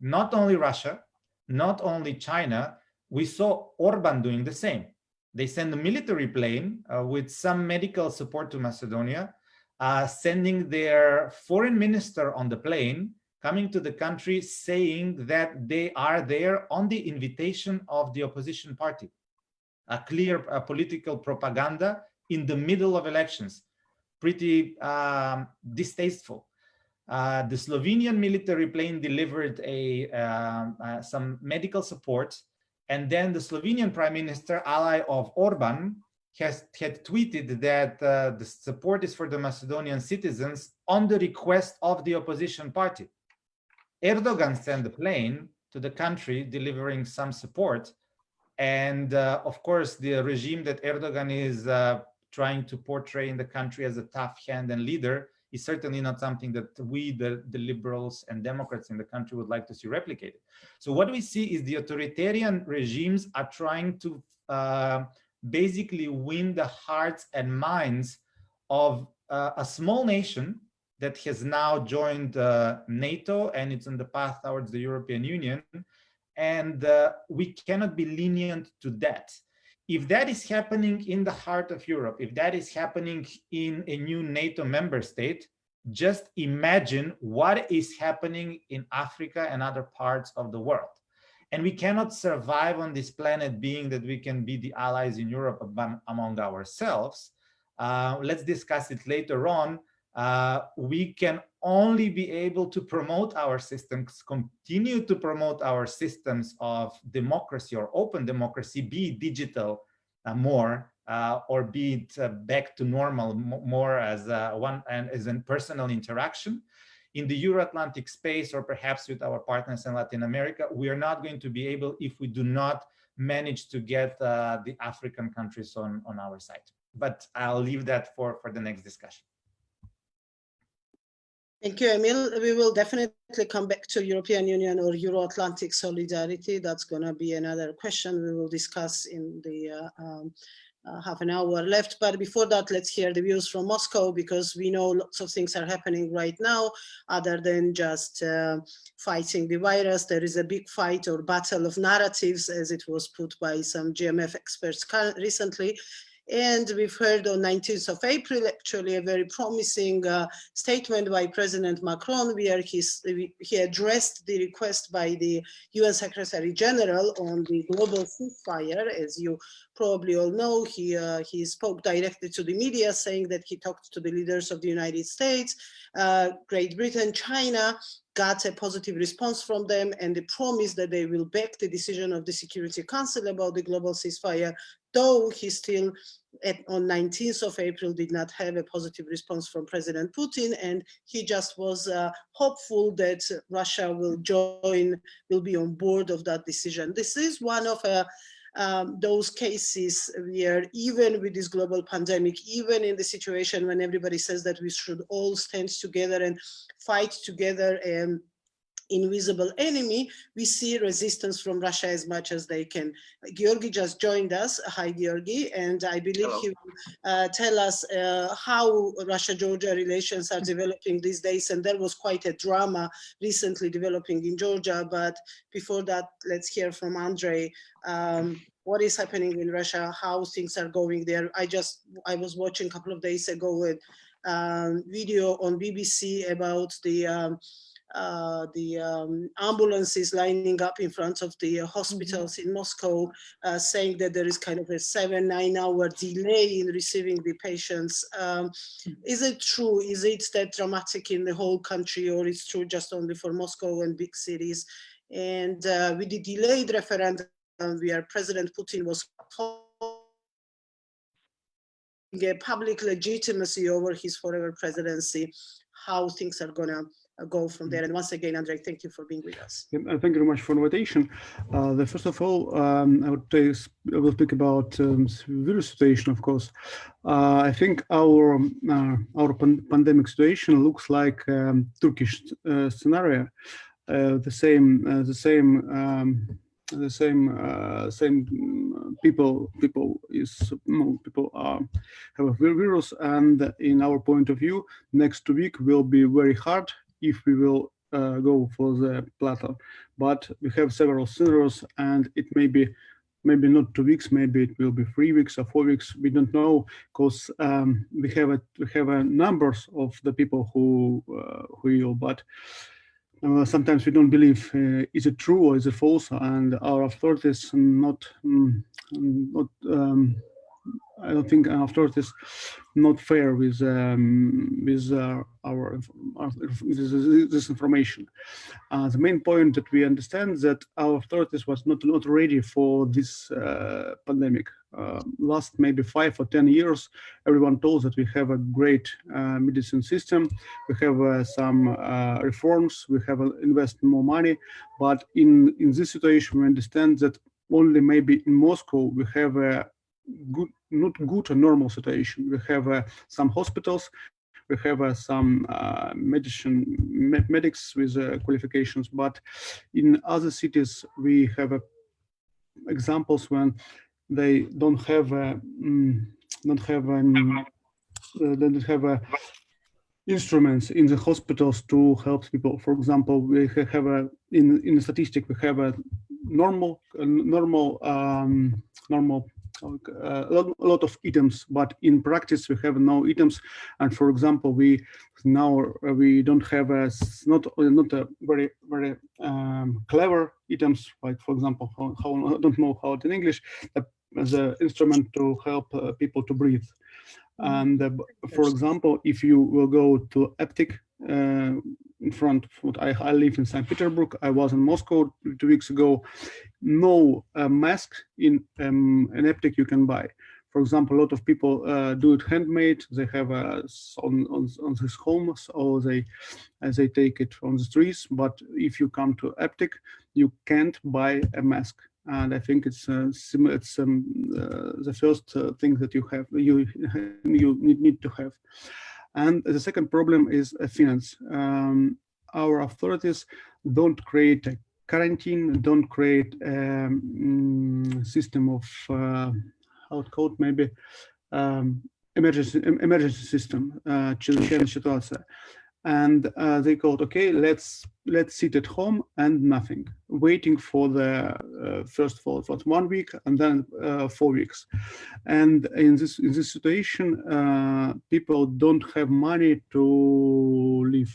Not only Russia, not only China, we saw Orban doing the same. They send a military plane with some medical support to Macedonia, sending their foreign minister on the plane, coming to the country saying that they are there on the invitation of the opposition party. A clear political propaganda in the middle of elections, pretty distasteful. The Slovenian military plane delivered some medical support, and then the Slovenian prime minister, ally of Orban, had tweeted that the support is for the Macedonian citizens on the request of the opposition party. Erdogan sent the plane to the country delivering some support, and of course the regime that Erdogan is trying to portray in the country as a tough hand and leader is certainly not something that we, the liberals and Democrats in the country, would like to see replicated. So what we see is the authoritarian regimes are trying to basically win the hearts and minds of a small nation that has now joined NATO, and it's on the path towards the European Union. And we cannot be lenient to that. If that is happening in the heart of Europe, if that is happening in a new NATO member state, just imagine what is happening in Africa and other parts of the world. And we cannot survive on this planet being that we can be the allies in Europe among ourselves. Let's discuss it later on. We can only be able to promote our systems, continue to promote our systems of democracy or open democracy, be it digital more, or be it back to normal more as a personal interaction. In the Euro-Atlantic space, or perhaps with our partners in Latin America, we are not going to be able if we do not manage to get the African countries on our side. But I'll leave that for the next discussion. Thank you, Emil. We will definitely come back to European Union or Euro-Atlantic solidarity. That's going to be another question we will discuss in the half an hour left, but before that, let's hear the views from Moscow, because we know lots of things are happening right now other than just fighting the virus. There is a big fight or battle of narratives, as it was put by some GMF experts recently. And we've heard on 19th of April, actually, a very promising statement by President Macron, where he addressed the request by the UN Secretary General on the global ceasefire. As you probably all know, he spoke directly to the media, saying that he talked to the leaders of the United States, Great Britain, China, got a positive response from them, and the promise that they will back the decision of the Security Council about the global ceasefire, though he still, on 19th of April, did not have a positive response from President Putin, and he just was hopeful that Russia will be on board of that decision. This is one of those cases where even with this global pandemic, even in the situation when everybody says that we should all stand together and fight together and invisible enemy, we see resistance from Russia as much as they can. Georgi just joined us. Hi, Georgi, and I believe Hello. He will tell us how Russia-Georgia relations are developing these days, and there was quite a drama recently developing in Georgia, but before that, let's hear from Andrei. What is happening in Russia, how things are going there. I was watching a couple of days ago a video on BBC about the ambulances lining up in front of the hospitals in Moscow, saying that there is kind of a 7-9 hour delay in receiving the patients. Is it true? Is it that dramatic in the whole country, or it's true just only for Moscow and big cities? And with the delayed referendum, where President Putin was a public legitimacy over his forever presidency, how things are gonna go from there. And once again, Andrei, thank you for being with us. Thank you very much for the invitation. First of all, I will speak about the virus situation, of course. I think our pandemic situation looks like Turkish scenario. The same people have a virus, and in our point of view, next week will be very hard if we will go for the plateau. But we have several scenarios, and it may be maybe not 2 weeks, maybe it will be 3 weeks or 4 weeks. We don't know, because we have a numbers of the people who ill, but sometimes we don't believe is it true or is it false, and our authorities I don't think our authorities not fair with this information. The main point that we understand that our authorities was not ready for this pandemic. Last maybe 5 or 10 years, everyone told that we have a great medicine system, we have some reforms, we have invest more money, but in this situation we understand that only maybe in Moscow we have a not good or normal situation. We have some hospitals, we have some medics with qualifications, but in other cities we have examples when they don't have instruments in the hospitals to help people. For example, we have in the statistic we have a normal a lot of items, but in practice we have no items. And for example, we don't have not a very clever items, like for example, how I don't know how it in English, the instrument to help people to breathe. And for example, if you will go to Eptic, in front of I live in St. Petersburg, I was in Moscow 2 weeks ago, no mask in an Eptic you can buy. For example, a lot of people do it handmade, they have on his homes, or they take it from the streets, but if you come to Eptic, you can't buy a mask. And I think it's the first thing that you need to have. And the second problem is finance. Our authorities don't create a quarantine, don't create a system of how it called, maybe emergency system, чрезвычайная ситуация. And they called, okay, let's sit at home and nothing, waiting for the first for 1 week and then 4 weeks. And in this situation, people don't have money to live.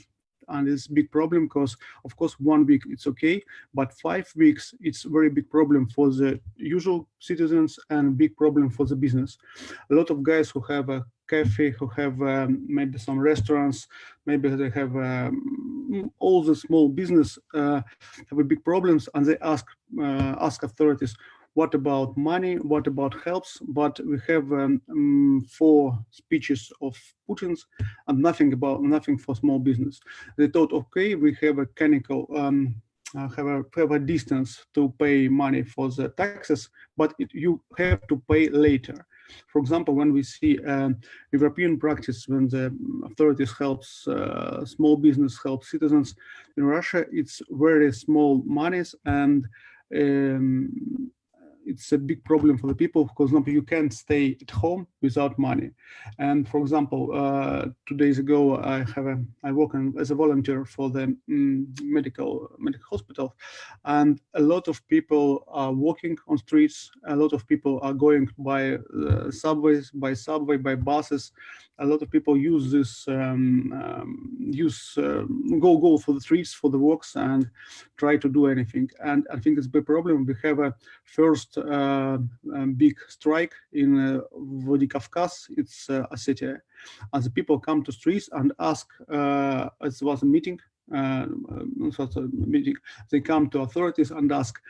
And it's a big problem because, of course, 1 week it's okay, but 5 weeks it's a very big problem for the usual citizens and big problem for the business. A lot of guys who have a cafe, who have maybe some restaurants, maybe they have all the small business have a big problems, and they ask authorities, what about money? What about helps? But we have 4 speeches of Putin's and nothing for small business. They thought, okay, we have a canonical have a distance to pay money for the taxes, but you have to pay later. For example, when we see European practice, when the authorities helps small business, help citizens in Russia, it's very small monies, and it's a big problem for the people because you can't stay at home without money. And for example, 2 days ago, I work as a volunteer for the medical hospital, and a lot of people are walking on streets. A lot of people are going by subways, by buses. A lot of people use this go for the streets, for the walks, and try to do anything. And I think it's a big problem. We have a first big strike in Vladikavkaz, it's Ossetia, and the people come to streets and ask, it was a meeting, they come to authorities and ask,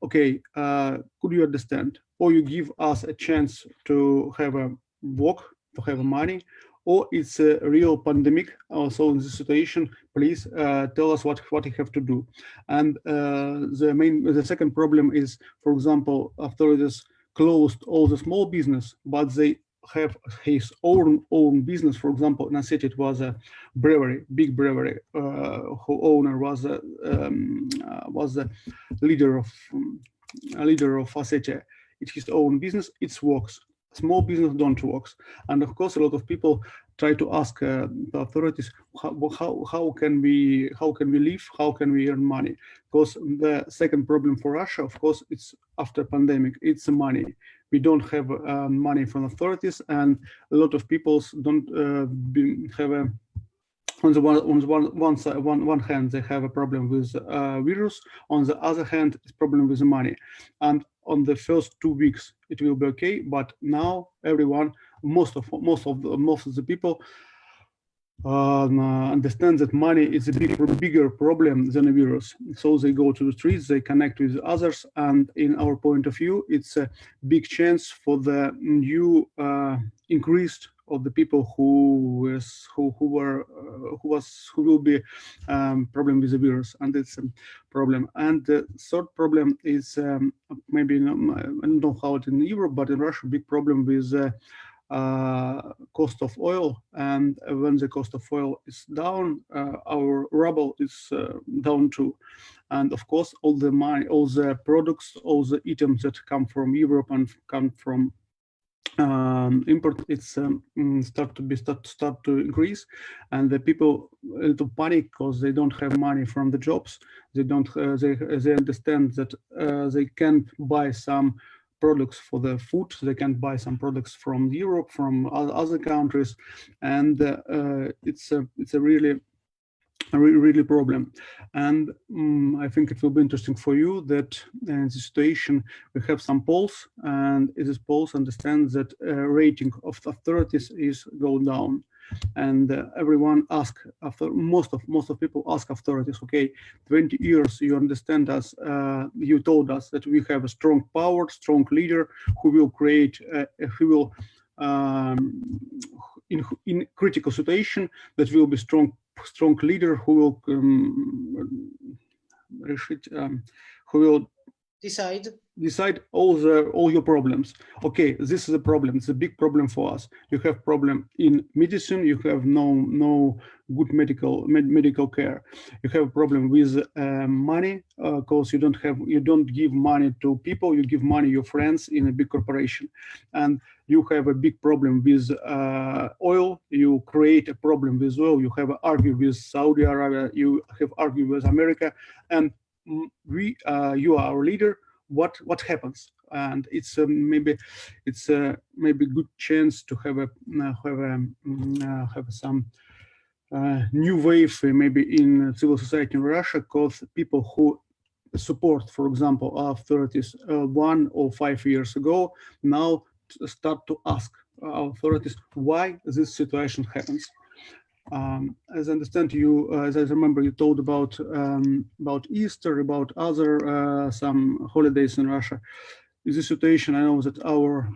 okay, could you understand, or you give us a chance to have a walk, to have money, or it's a real pandemic. Also in this situation, please tell us what you have to do. And the second problem is, for example, authorities closed all the small business, but they have his own business. For example, in Ossetia, it was a brewery, big brewery, who owner was the leader of Ossetia. It's his own business. It works. Small business don't work, and of course, a lot of people try to ask the authorities, how can we live? How can we earn money? Because the second problem for Russia, of course, it's after pandemic. It's money. We don't have money from authorities, and a lot of people don't have a. On the one hand, they have a problem with virus. On the other hand, it's problem with the money. And on the first 2 weeks, it will be okay. But now, everyone, most of the people understand that money is a bigger problem than a virus. So they go to the streets, they connect with others, and in our point of view, it's a big chance for the new increased of the people who will be problem with the virus, and it's a problem. And the third problem is maybe I don't know how it in Europe, but in Russia, big problem with cost of oil. And when the cost of oil is down, our ruble is down too. And of course, all the money, all the products, all the items that come from Europe and come from import, it's start to increase, and the people a little panic because they don't have money from the jobs. They don't they understand that they can't buy some products for the food. They can't buy some products from Europe, from other countries, and it's a really problem. And I think it will be interesting for you that in this situation we have some polls, and these polls understand that rating of the authorities is going down, and everyone ask after most of people ask authorities, okay, 20 years you understand us, you told us that we have a strong power, strong leader who will create who will in critical situation that will be strong leader who will decide decide all your problems. Okay, this is a problem. It's a big problem for us. You have problem in medicine. You have no good medical care. You have a problem with money because you don't give money to people. You give money to your friends in a big corporation, and you have a big problem with oil. You create a problem with oil. You have an argue with Saudi Arabia. You have argue with America, and you are our leader. What happens? And it's maybe good chance to have some new wave maybe in civil society in Russia, because people who support, for example, authorities 1 or 5 years ago now start to ask authorities why this situation happens. As I understand you, as I remember, you told about Easter, about other some holidays in Russia. In this situation, I know that our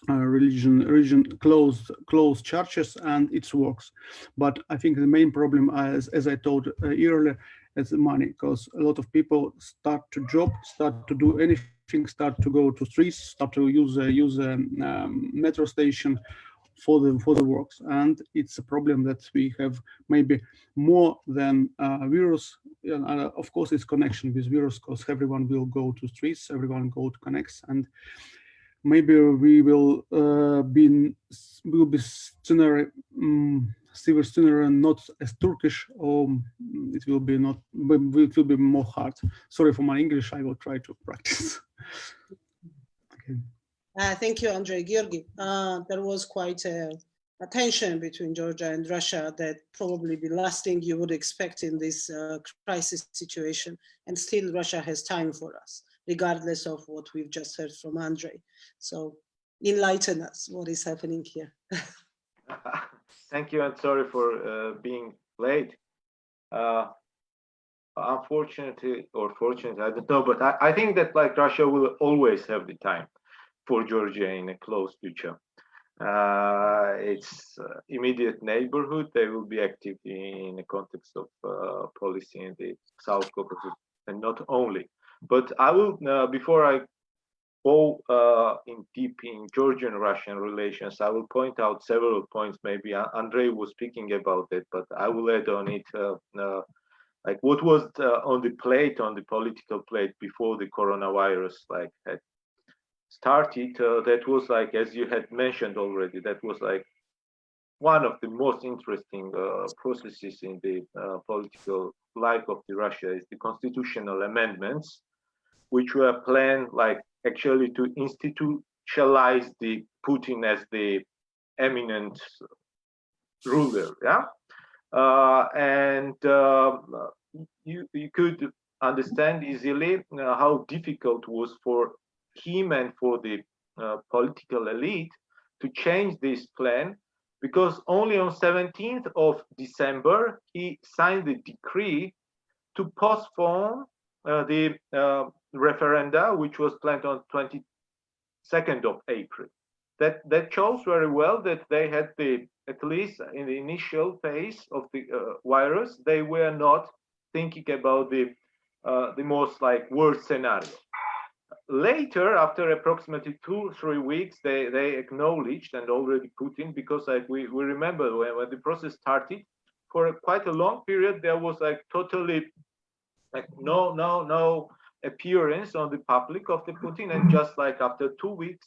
religion closed churches and it works, but I think the main problem, as I told earlier, is the money, because a lot of people start to job, start to do anything, start to go to streets, start to use a metro station for the works, and it's a problem that we have maybe more than virus. Of course, it's connection with virus, because everyone will go to streets, everyone go to connects, and maybe we will be scenario not as Turkish, or it will be not. It will be more hard. Sorry for my English. I will try to practice. Okay. Thank you, Andrei. Georgi, there was quite a tension between Georgia and Russia that probably the last thing you would expect in this crisis situation. And still Russia has time for us, regardless of what we've just heard from Andrei. So enlighten us, what is happening here? Thank you, and sorry for being late. Unfortunately, or fortunately, I don't know, but I think that like Russia will always have the time for Georgia in a close future. Its immediate neighborhood, they will be active in the context of policy in the South Caucasus, and not only. But I will, before I go in deep in Georgian-Russian relations, I will point out several points. Maybe Andrei was speaking about it, but I will add on it, like what was on the plate, on the political plate before the coronavirus like had started. That was like, as you had mentioned already, that was like one of the most interesting processes in the political life of the Russia is the constitutional amendments, which were planned like actually to institutionalize the Putin as the eminent ruler. Yeah, and you could understand easily how difficult it was for him and for the political elite to change this plan, because only on 17th of December he signed the decree to postpone the referenda, which was planned on 22nd of April. That shows very well that they had at least in the initial phase of the virus, they were not thinking about the most like worst scenario. Later, after approximately 2-3 weeks, they acknowledged, and already Putin, because like we remember when the process started, for quite a long period there was like totally like no appearance on the public of the Putin, and just like after 2 weeks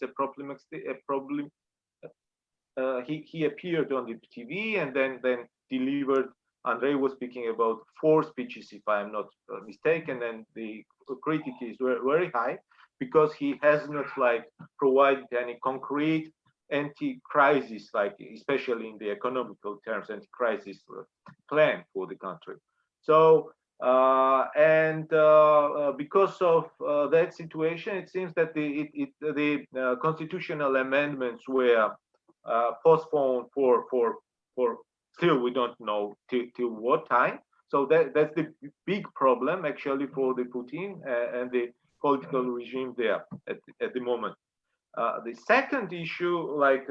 he appeared on the TV and then delivered. Andrei was speaking about 4 speeches, if I am not mistaken, and the critic is very high because he has not like provided any concrete anti-crisis, like especially in the economical terms, anti-crisis plan for the country. So because of that situation, it seems that the constitutional amendments were postponed for still we don't know till what time. So that's the big problem actually for the Putin and the political regime there at the moment. The second issue, like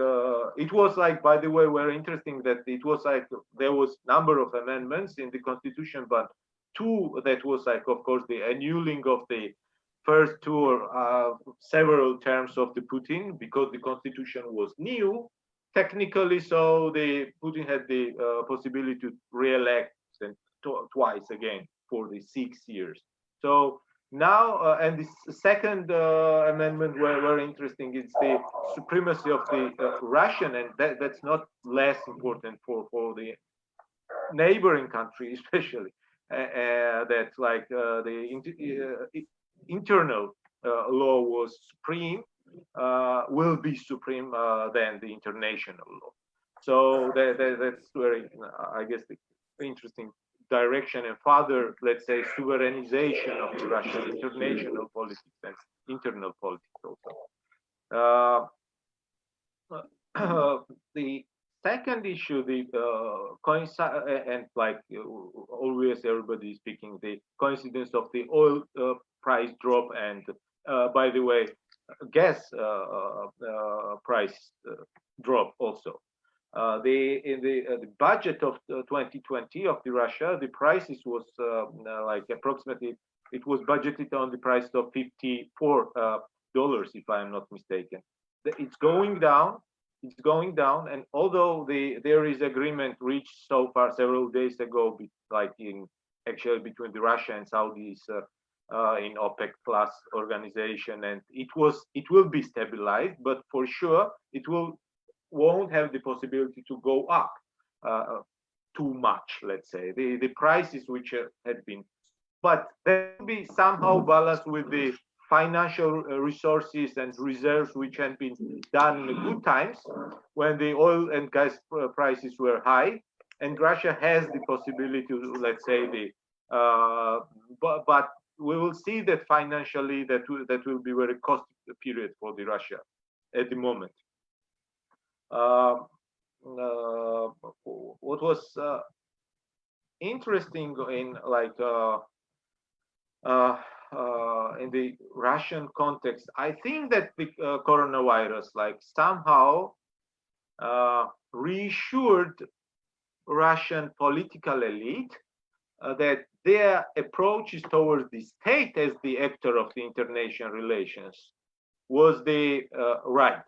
it was like, by the way, very interesting that it was like there was number of amendments in the constitution, but two, that was like, of course, the annulling of the first two or several terms of the Putin, because the constitution was new technically, so the Putin had the possibility to re-elect twice again for the 6 years. So now, and the second amendment very interesting, it's the supremacy of the Russian, and that's not less important for the neighboring country, especially that like the internal law was supreme, will be supreme than the international law. So that's very, I guess, the interesting direction and further, let's say, sovereignization of the Russian international politics and internal politics also. The second issue, the and like always everybody is speaking, the coincidence of the oil price drop and by the way, gas price drop also. In the budget of 2020 of the Russia, the prices was like approximately, it was budgeted on the price of $54, if I'm not mistaken. It's going down. It's going down, and although there is agreement reached so far several days ago, like actually between the Russia and Saudis in OPEC Plus organization, and it will be stabilized, but for sure it won't have the possibility to go up too much. Let's say the prices which had been, but that will be somehow balanced with the financial resources and reserves which had been done in the good times when the oil and gas prices were high, and Russia has the possibility to, let's say, but we will see that financially that will be very costly period for the Russia at the moment. What was interesting in like in the Russian context, I think that the coronavirus like somehow reassured Russian political elite that their approaches towards the state as the actor of the international relations was the right,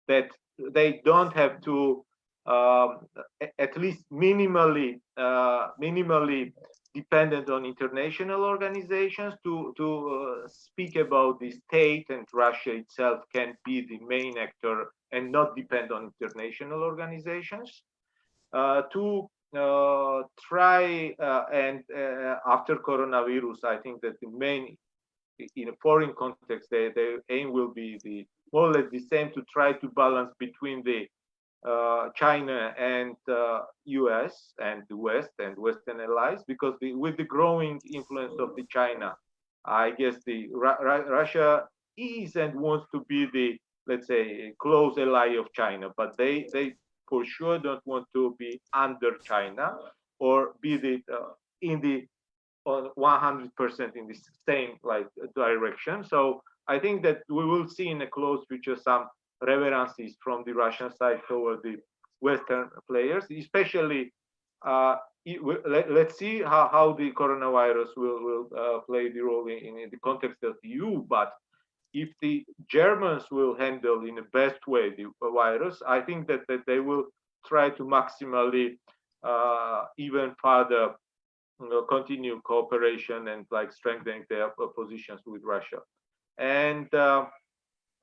that they don't have to at least minimally dependent on international organizations to speak about the state, and Russia itself can be the main actor and not depend on international organizations. To try and after coronavirus, I think that the main, in a foreign context, the aim will be the more or less the same, to try to balance between the China and US and the West and Western allies, because with the growing influence of the China, I guess the Russia is and wants to be the, let's say, close ally of China, but they for sure don't want to be under China or be the in the 100% in the same like direction. So I think that we will see in a close future some reverences from the Russian side toward the Western players, especially let's see how the coronavirus will play the role in the context of the EU. But if the Germans will handle in the best way the virus, I think that they will try to maximally even further continue cooperation and like strengthening their positions with Russia and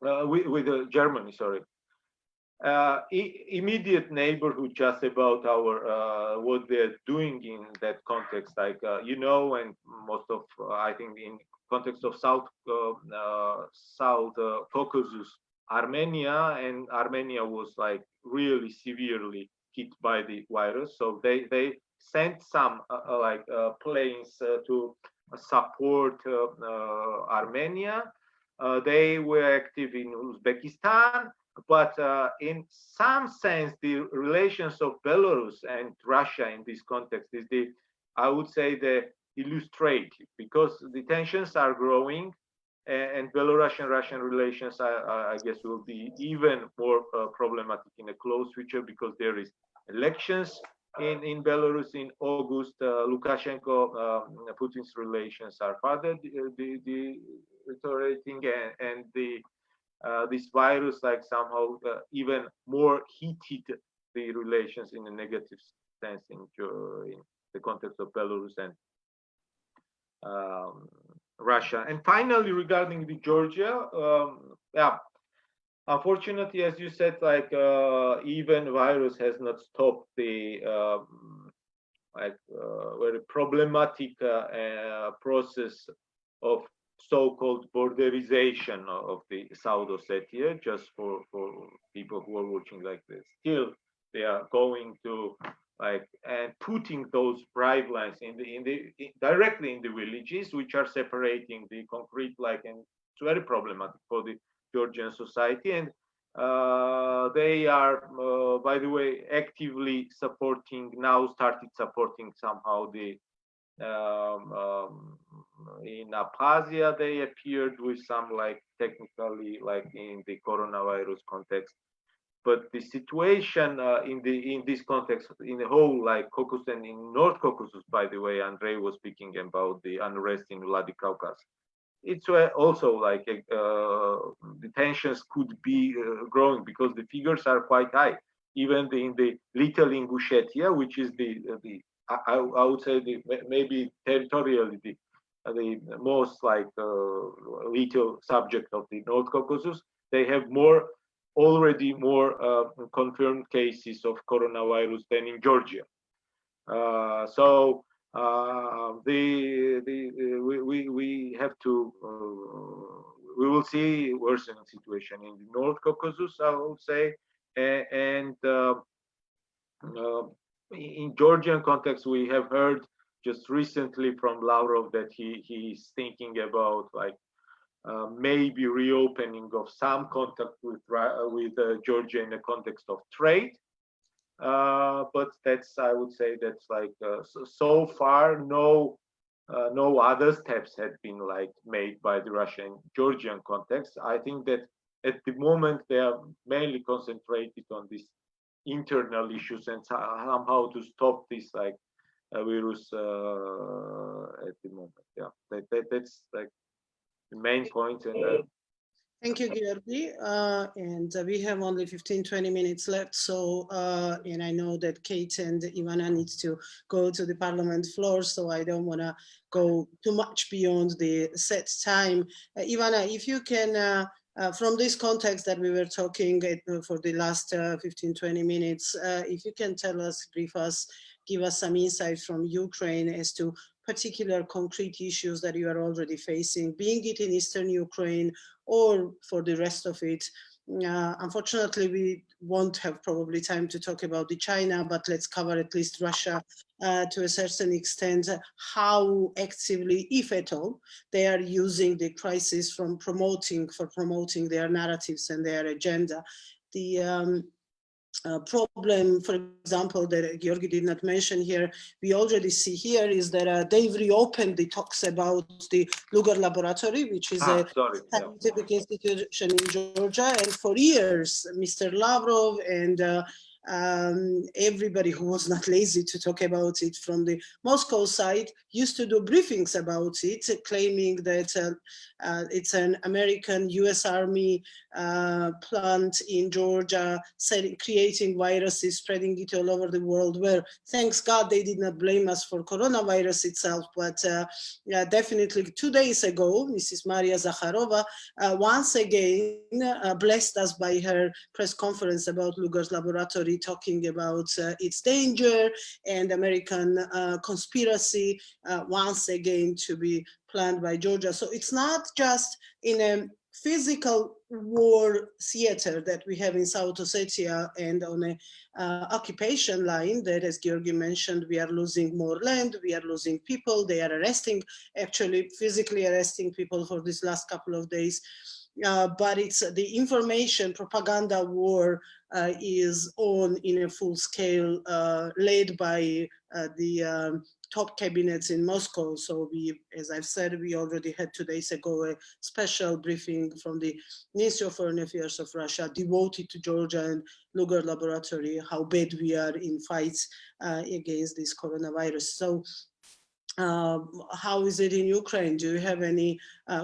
with Germany, sorry. Immediate neighborhood, just about our what they're doing in that context, like you know, and most of I think in context of South Caucasus, Armenia, and Armenia was like really severely hit by the virus, so they sent some planes to support Armenia. They were active in Uzbekistan, but in some sense, the relations of Belarus and Russia in this context is I would say, the illustrative, because the tensions are growing, and Belarusian-Russian relations, I guess, will be even more problematic in a close future, because there is elections in Belarus in August. Lukashenko, Putin's relations are further deteriorating, and this virus like somehow even more heated the relations in a negative sense in the context of Belarus and Russia. And finally, regarding the Georgia, yeah, unfortunately, as you said, like even virus has not stopped the very problematic process of so-called borderization of the South Ossetia. Just for people who are watching like this, still they are going to like and putting those bright lines directly in the villages, which are separating the concrete, like, and it's very problematic for the Georgian society. And they are, by the way, actively supporting, now started supporting somehow the in Abkhazia. They appeared with some like technically like in the coronavirus context, but the situation in this context in the whole like Caucasus and in North Caucasus, by the way, Andrei was speaking about the unrest in Vladikavkaz. It's also like the tensions could be growing because the figures are quite high. Even in the Little Ingushetia, which is I would say maybe territorially the most like little subject of the North Caucasus, they have already more confirmed cases of coronavirus than in Georgia. So we have to we will see worsening situation in the North Caucasus, I would say, and in Georgian context, we have heard just recently from Lavrov that he's thinking about like maybe reopening of some contact with Georgia in the context of trade. But that's, I would say, that's like so far no other steps had been like made by the Russian Georgian context. I think that at the moment they are mainly concentrated on these internal issues and somehow to stop this like virus at the moment. Yeah, that's like the main point. And thank you, Georgi. And we have only 15-20 minutes left. So, and I know that Kate and Ivana needs to go to the parliament floor, so I don't want to go too much beyond the set time. Ivana, if you can, from this context that we were talking for the last 15-20 minutes, if you can tell us, brief us, give us some insight from Ukraine as to particular concrete issues that you are already facing, being it in Eastern Ukraine or for the rest of it. Unfortunately, we won't have probably time to talk about the China, but let's cover at least Russia to a certain extent, how actively, if at all, they are using the crisis for promoting their narratives and their agenda. The problem, for example, that Georgi did not mention here, we already see here is that they've reopened the talks about the Lugar laboratory, which is a scientific institution in Georgia. And for years, Mr. Lavrov and everybody who was not lazy to talk about it from the Moscow side used to do briefings about it, claiming that it's an American US Army plant in Georgia, creating viruses, spreading it all over the world, where thanks God they did not blame us for coronavirus itself. But definitely 2 days ago, Mrs. Maria Zakharova once again blessed us by her press conference about Lugar's laboratory, talking about its danger and American conspiracy once again to be planned by Georgia. So it's not just in a physical war theater that we have in South Ossetia and on a occupation line that, as Georgi mentioned, we are losing more land, we are losing people, they are arresting, actually physically arresting people for these last couple of days. but it's the information propaganda war is on in a full scale, led by the top cabinets in Moscow. So we, as I've said, we already had 2 days ago a special briefing from the Ministry of Foreign Affairs of Russia devoted to Georgia and Lugar laboratory, how bad we are in fights against this coronavirus. So how is it in Ukraine? Do you have any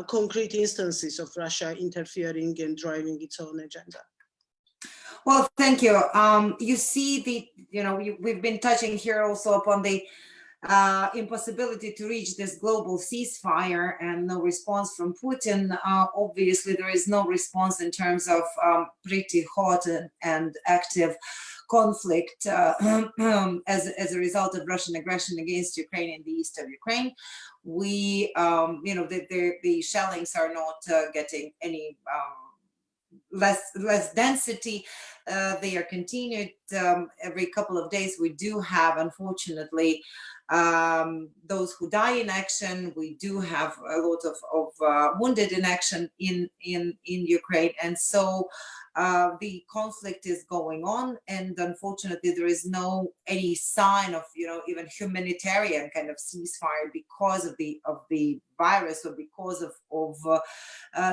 concrete instances of Russia interfering and driving its own agenda? Well, thank you. You see, we've been touching here also upon the impossibility to reach this global ceasefire and no response from Putin. Obviously, there is no response in terms of pretty hot and active conflict as a result of Russian aggression against Ukraine in the east of Ukraine. We, the shellings are not getting any less density. They are continued every couple of days. We do have, unfortunately, those who die in action. We do have a lot of wounded in action in Ukraine, and so the conflict is going on, and unfortunately there is any sign of even humanitarian kind of ceasefire because of the virus, or because of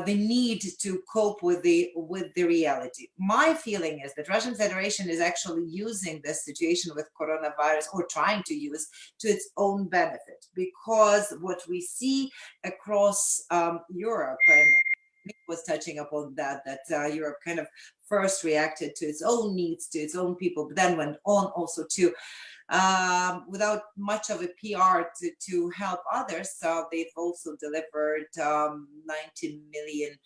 the need to cope with the reality. My feeling is that Russian Federation is actually using this situation with coronavirus, or trying to use, to its own benefit, because what we see across Europe, and Nick was touching upon that Europe kind of first reacted to its own needs, to its own people, but then went on also to without much of a PR to help others. So they've also delivered 19 million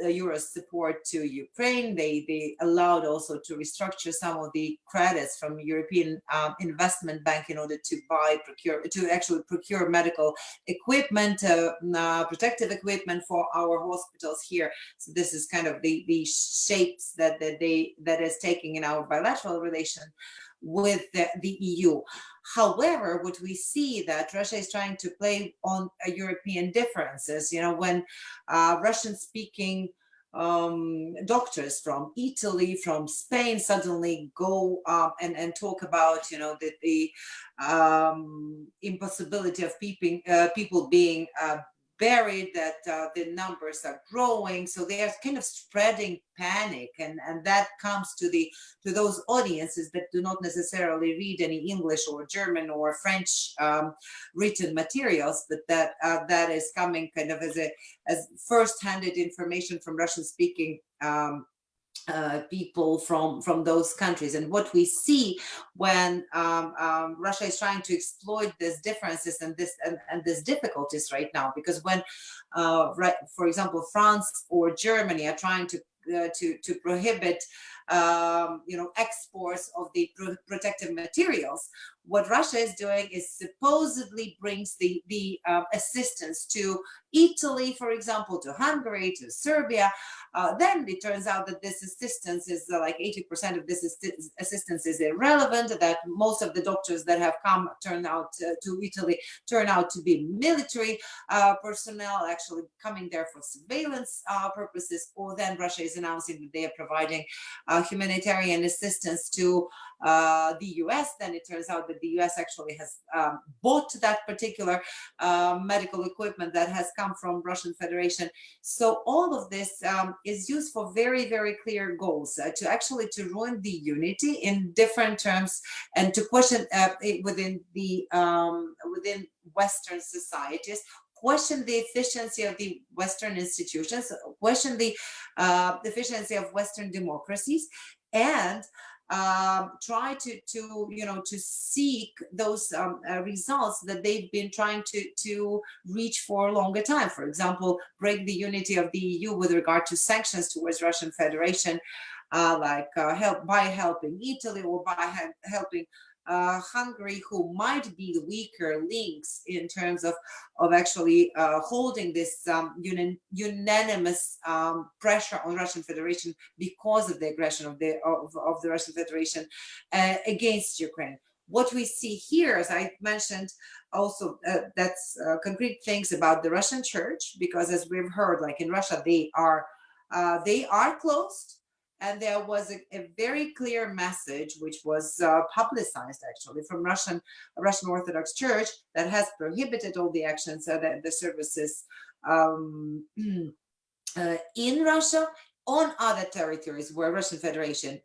euros support to Ukraine. They allowed also to restructure some of the credits from European Investment Bank in order to actually procure medical equipment, protective equipment for our hospitals here. So this is kind of the shapes that is taking in our bilateral relation with the EU. However, what we see that Russia is trying to play on European differences. When Russian-speaking doctors from Italy, from Spain suddenly go and talk about the impossibility of people being buried, that the numbers are growing, so they are kind of spreading panic, and that comes to those audiences that do not necessarily read any English or German or French written materials, but that is coming kind of as first-handed information from Russian-speaking people from those countries. And what we see when Russia is trying to exploit these differences and these difficulties right now, because when for example France or Germany are trying to prohibit exports of the protective materials, what Russia is doing is supposedly brings the assistance to Italy, for example, to Hungary, to Serbia. Then it turns out that this assistance is like 80% of this assistance is irrelevant, that most of the doctors that have come to Italy turn out to be military personnel actually coming there for surveillance purposes. Or then Russia is announcing that they are providing humanitarian assistance to the US. Then it turns out that the US actually has bought that particular medical equipment that has come from Russian Federation. So all of this is used for very, very clear goals, to ruin the unity in different terms, and to question within Western societies, question the efficiency of the Western institutions, question the efficiency of Western democracies, and try to seek those results that they've been trying to reach for a longer time. For example, break the unity of the EU with regard to sanctions towards Russian Federation, by helping Italy, or by helping Hungary, who might be the weaker links in terms of actually holding this unanimous pressure on Russian Federation because of the aggression of the Russian Federation against Ukraine. what we see here, as I mentioned, also that's concrete things about the Russian church, because as we've heard, like in Russia, they are closed, and there was a very clear message which was publicized actually from Russian Orthodox Church that has prohibited all the actions, the services in Russia, on other territories where Russian Federation,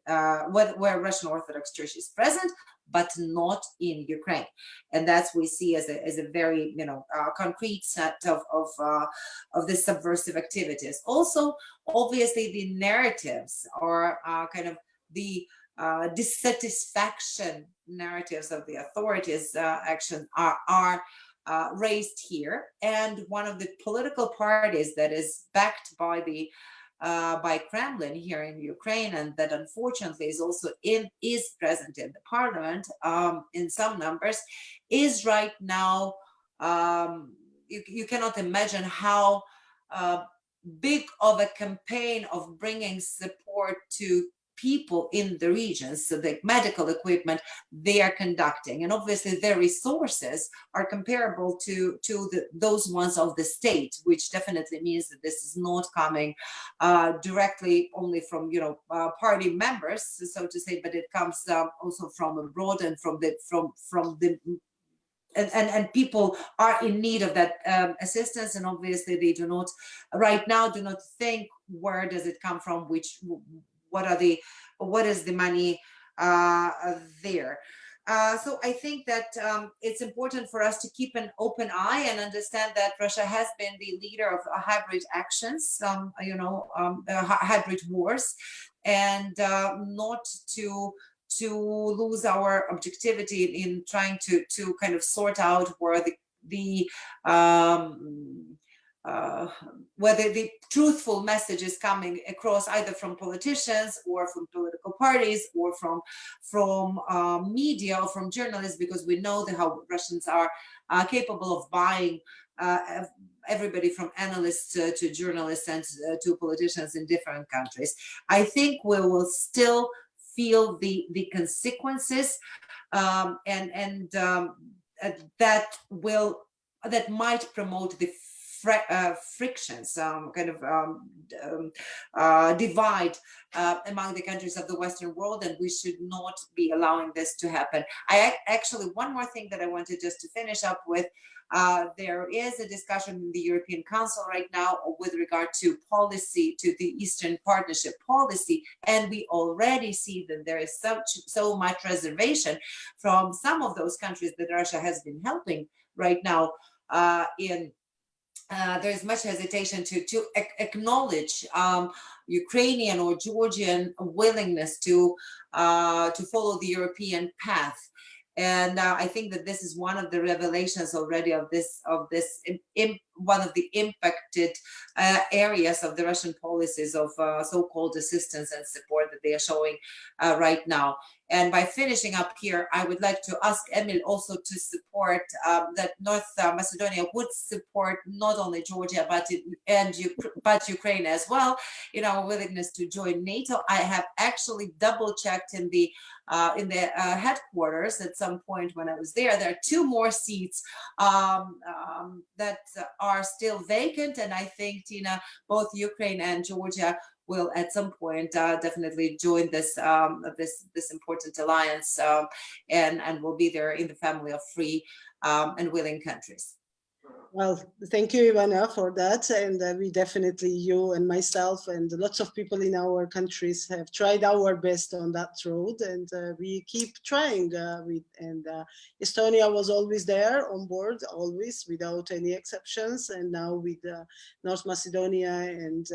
where Russian Orthodox Church is present, but not in Ukraine. And that's we see as a very concrete set of the subversive activities. Also, obviously, the narratives or kind of the dissatisfaction narratives of the authorities' action are raised here, and one of the political parties that is backed by the by Kremlin here in Ukraine, and that unfortunately is also is present in the parliament in some numbers, is right now, you cannot imagine how big of a campaign of bringing support to people in the regions, so the medical equipment they are conducting, and obviously their resources are comparable to those ones of the state, which definitely means that this is not coming directly only from party members, so to say, but it comes also from abroad and from the and people are in need of that assistance, and obviously they do not right now think where does it come from, what is the money there. So I think that it's important for us to keep an open eye and understand that Russia has been the leader of hybrid actions, hybrid wars, and not to lose our objectivity in trying to kind of sort out where whether the truthful message is coming across either from politicians or from political parties or from media or from journalists, because we know how Russians are capable of buying everybody from analysts to journalists and to politicians in different countries. I think we will still feel the consequences, and that might promote the frictions, kind of divide among the countries of the Western world, and we should not be allowing this to happen. Actually, one more thing that I wanted just to finish up with, there is a discussion in the European Council right now with regard to policy, to the Eastern Partnership policy, and we already see that there is so much reservation from some of those countries that Russia has been helping right now there's much hesitation to acknowledge Ukrainian or Georgian willingness to follow the European path. And I think that this is one of the revelations already of this one of the impacted areas of the Russian policies of so-called assistance and support that they are showing right now. And by finishing up here, I would like to ask Emil also to support that North Macedonia would support not only Georgia but Ukraine as well in our willingness to join NATO. I have actually double-checked in the headquarters at some point when I was there. There are 2 more seats that are still vacant, and I think, Tina, both Ukraine and Georgia will at some point definitely join this this important alliance, and will be there in the family of free and willing countries. Well, thank you, Ivana, for that. And we definitely, you and myself and lots of people in our countries have tried our best on that road, and we keep trying. Estonia was always there on board, always, without any exceptions. And now with North Macedonia and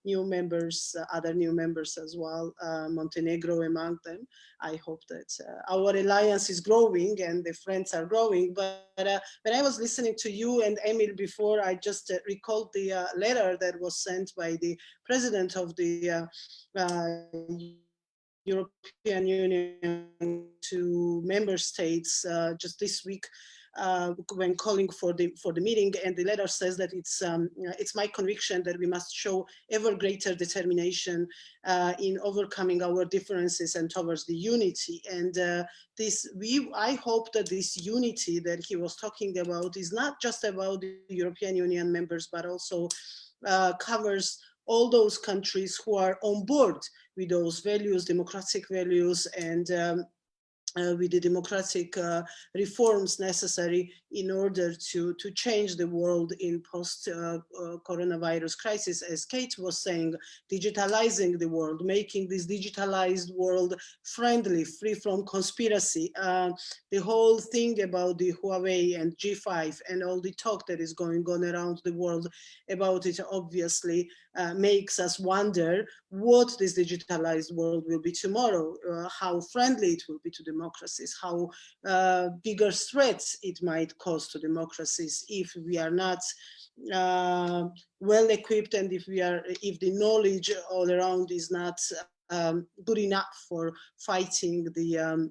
new members, other new members as well, Montenegro among them, I hope that our alliance is growing and the friends are growing. But when I was listening to you and Emil before, I just recalled the letter that was sent by the president of the European Union to member states just this week, when calling for the meeting. And the letter says that it's my conviction that we must show ever greater determination in overcoming our differences and towards the unity. And I hope that this unity that he was talking about is not just about the European Union members, but also covers all those countries who are on board with those values, democratic values, and with the democratic reforms necessary in order to change the world in post-coronavirus crisis. As Kate was saying, digitalizing the world, making this digitalized world friendly, free from conspiracy. The whole thing about the Huawei and G5 and all the talk that is going on around the world about it obviously makes us wonder what this digitalized world will be tomorrow, how friendly it will be to democracies, how bigger threats it might cause to democracies if we are not well equipped, and if the knowledge all around is not good enough for fighting the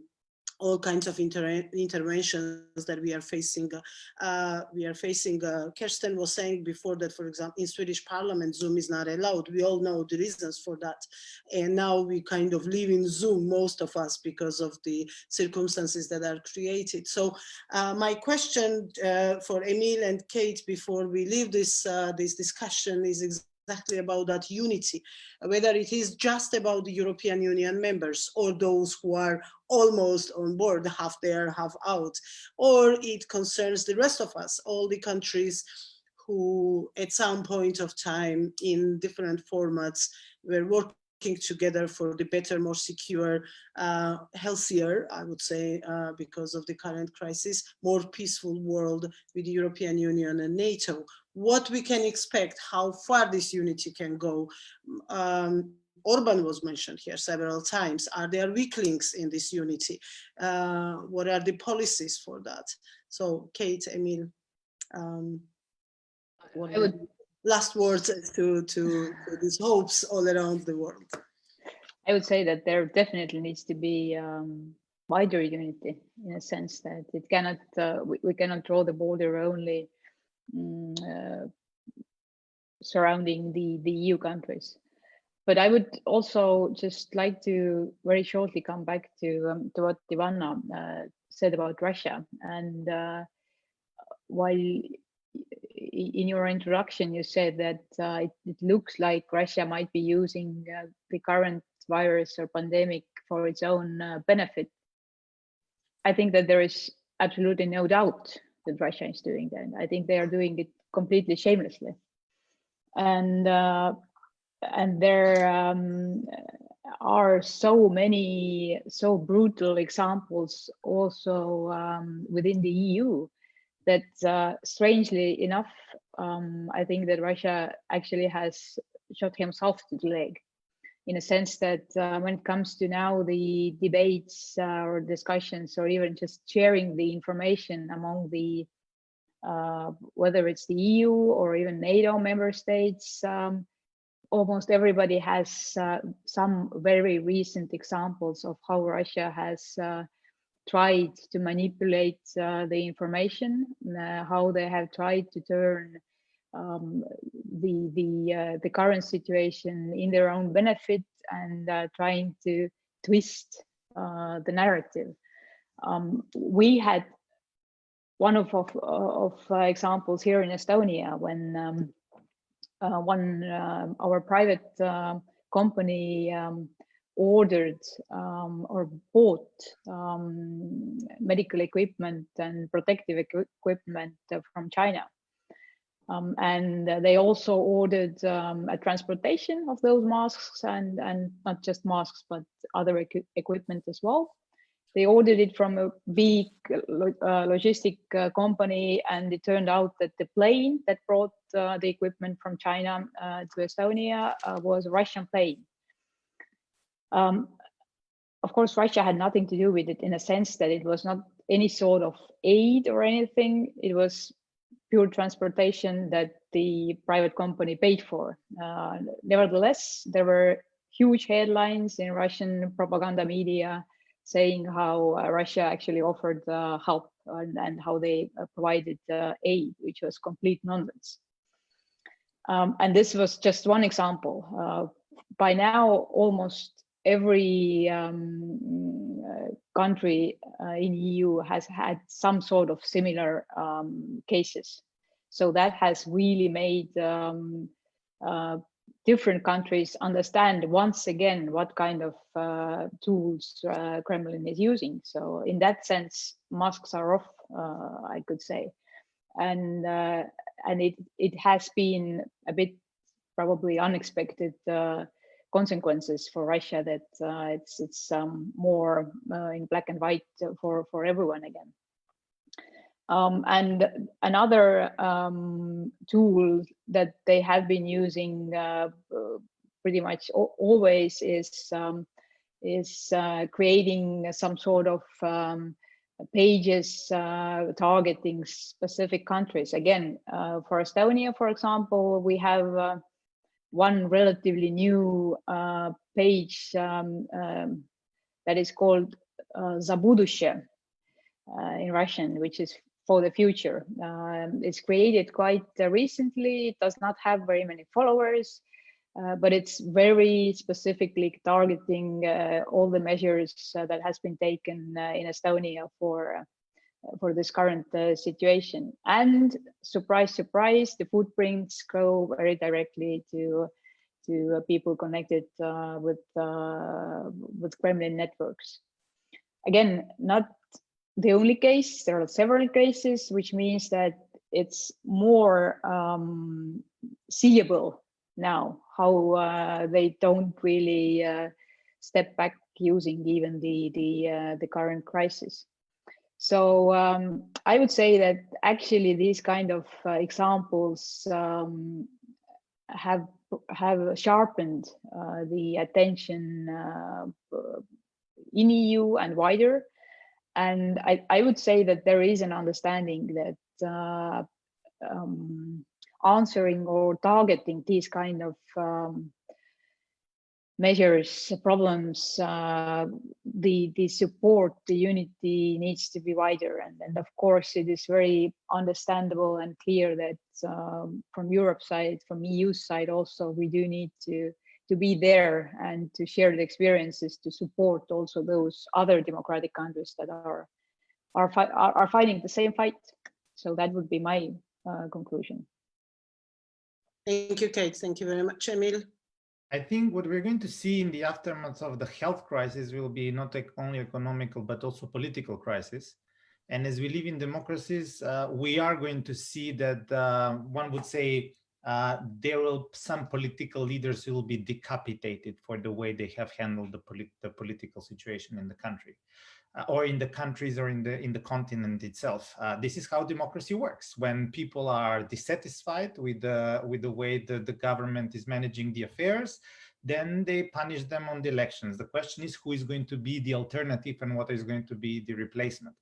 all kinds of interventions that we are facing. Kirsten was saying before that, for example, in Swedish Parliament, Zoom is not allowed. We all know the reasons for that. And now we kind of live in Zoom, most of us, because of the circumstances that are created. So my question for Emil and Kate before we leave this discussion is exactly about that unity, whether it is just about the European Union members or those who are almost on board, half there, half out, or it concerns the rest of us, all the countries who at some point of time in different formats were working together for the better, more secure, healthier, I would say, because of the current crisis, more peaceful world with the European Union and NATO. What we can expect, how far this unity can go. Orban was mentioned here several times. Are there weak links in this unity? What are the policies for that? So Kate, Emil, what are last words to these hopes all around the world? I would say that there definitely needs to be wider unity, in a sense that it cannot, we cannot draw the border only surrounding the EU countries. But I would also just like to very shortly come back to what Ivana said about Russia. And while in your introduction you said that it looks like Russia might be using the current virus or pandemic for its own benefit, I think that there is absolutely no doubt that Russia is doing that. I think they are doing it completely shamelessly. And there are so many so brutal examples also within the EU that strangely enough, I think that Russia actually has shot himself to the leg, in a sense that when it comes to now the debates or discussions, or even just sharing the information among the whether it's the EU or even NATO member states, almost everybody has some very recent examples of how Russia has tried to manipulate the information, how they have tried to turn the current situation in their own benefit, and trying to twist the narrative. We had one of examples here in Estonia when our private company ordered or bought medical equipment and protective equipment from China. And they also ordered a transportation of those masks, and not just masks, but other equipment as well. They ordered it from a big logistic company, and it turned out that the plane that brought the equipment from China to Estonia was a Russian plane. Of course, Russia had nothing to do with it, in a sense that it was not any sort of aid or anything. It was pure transportation that the private company paid for. Nevertheless, there were huge headlines in Russian propaganda media saying how Russia actually offered help and how they provided aid, which was complete nonsense. And this was just one example. By now, almost every country in EU has had some sort of similar cases. So that has really made different countries understand once again what kind of tools Kremlin is using. So in that sense, masks are off, I could say. And it has been a bit probably unexpected consequences for Russia that it's more in black and white for everyone again. And another tool that they have been using pretty much always is creating some sort of pages targeting specific countries. Again, for Estonia, for example, we have one relatively new page that is called "За будущее" in Russian, which is for the future. It's created quite recently. It does not have very many followers, but it's very specifically targeting all the measures that has been taken in Estonia for this current situation. And surprise, surprise, the footprints go very directly to people connected with Kremlin networks. Again, not the only case. There are several cases, which means that it's more seeable now how they don't really step back using even the current crisis. So I would say that actually these kind of examples have sharpened the attention in EU and wider. And I would say that there is an understanding that answering or targeting these kind of measures, problems, the support, the unity needs to be wider. And of course, it is very understandable and clear that from Europe's side, from EU's side also, we do need to be there and to share the experiences to support also those other democratic countries that are fighting the same fight. So that would be my conclusion. Thank you, Kate. Thank you very much, Emil. I think what we're going to see in the aftermath of the health crisis will be not only economical, but also political crisis. And as we live in democracies, we are going to see that one would say some political leaders will be decapitated for the way they have handled the political situation in the country. Or in the countries or in the continent itself. This is how democracy works. When people are dissatisfied with the way the government is managing the affairs, then they punish them on the elections. The question is who is going to be the alternative and what is going to be the replacement.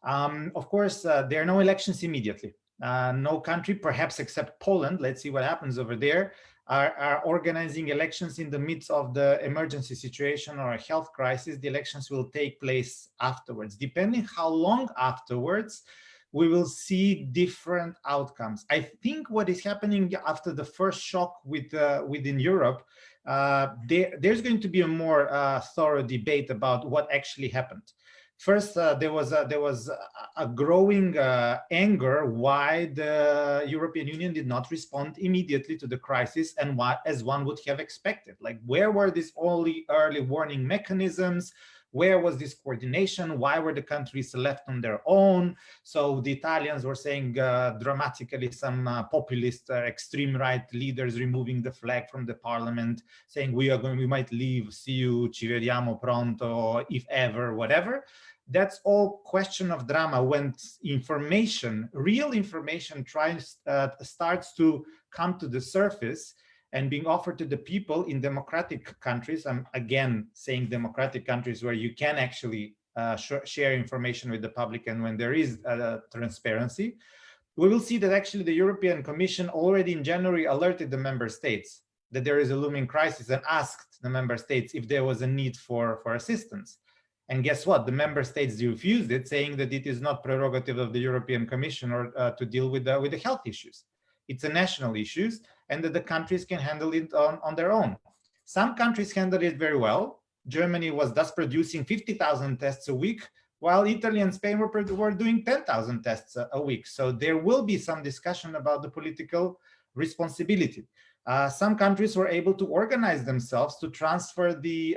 Of course, there are no elections immediately. No country, perhaps except Poland, let's see what happens over there, are organizing elections in the midst of the emergency situation or a health crisis. The elections will take place afterwards. Depending how long afterwards, we will see different outcomes. I think what is happening after the first shock within Europe, there's going to be a more thorough debate about what actually happened. First, there was a growing anger why the European Union did not respond immediately to the crisis and as one would have expected. Like, where were these early warning mechanisms? Where was this coordination? Why were the countries left on their own? So the Italians were saying dramatically some populist extreme right leaders removing the flag from the parliament, saying we might leave, see you, ci vediamo pronto, if ever, whatever. That's all question of drama when information, real information starts to come to the surface and being offered to the people in democratic countries. I'm again saying democratic countries where you can actually share information with the public and when there is transparency. We will see that actually the European Commission already in January alerted the member states that there is a looming crisis and asked the member states if there was a need for assistance. And guess what? The member states refused it, saying that it is not prerogative of the European Commission or to deal with the health issues. It's a national issue, and that the countries can handle it on their own. Some countries handled it very well. Germany was thus producing 50,000 tests a week, while Italy and Spain were doing 10,000 tests a week. So there will be some discussion about the political responsibility. Some countries were able to organize themselves to transfer the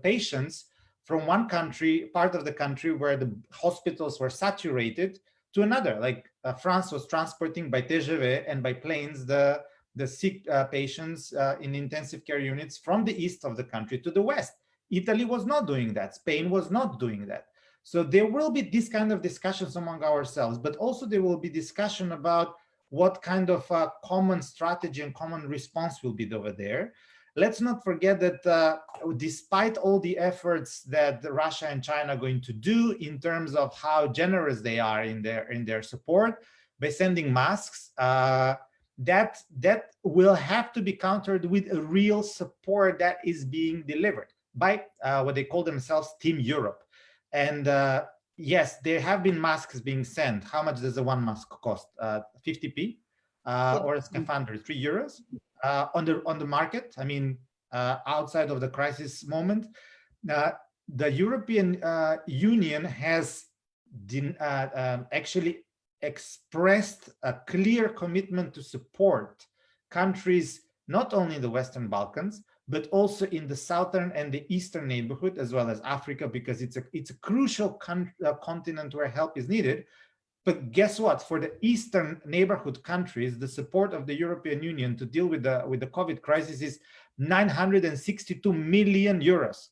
patients from one country, part of the country where the hospitals were saturated, to another. Like France was transporting by TGV and by planes the sick patients in intensive care units from the east of the country to the west. Italy was not doing that. Spain was not doing that. So there will be this kind of discussions among ourselves, but also there will be discussion about what kind of common strategy and common response will be over there. Let's not forget that despite all the efforts that Russia and China are going to do in terms of how generous they are in their support by sending masks, that will have to be countered with a real support that is being delivered by what they call themselves Team Europe. And yes, there have been masks being sent. How much does a one mask cost? 50p or a scaphandre, €3 on the market. I mean, outside of the crisis moment, the European Union has actually expressed a clear commitment to support countries not only in the Western Balkans, but also in the southern and the eastern neighborhood, as well as Africa, because it's a crucial continent where help is needed. But guess what? For the eastern neighborhood countries, the support of the European Union to deal with the COVID crisis is 962 million euros.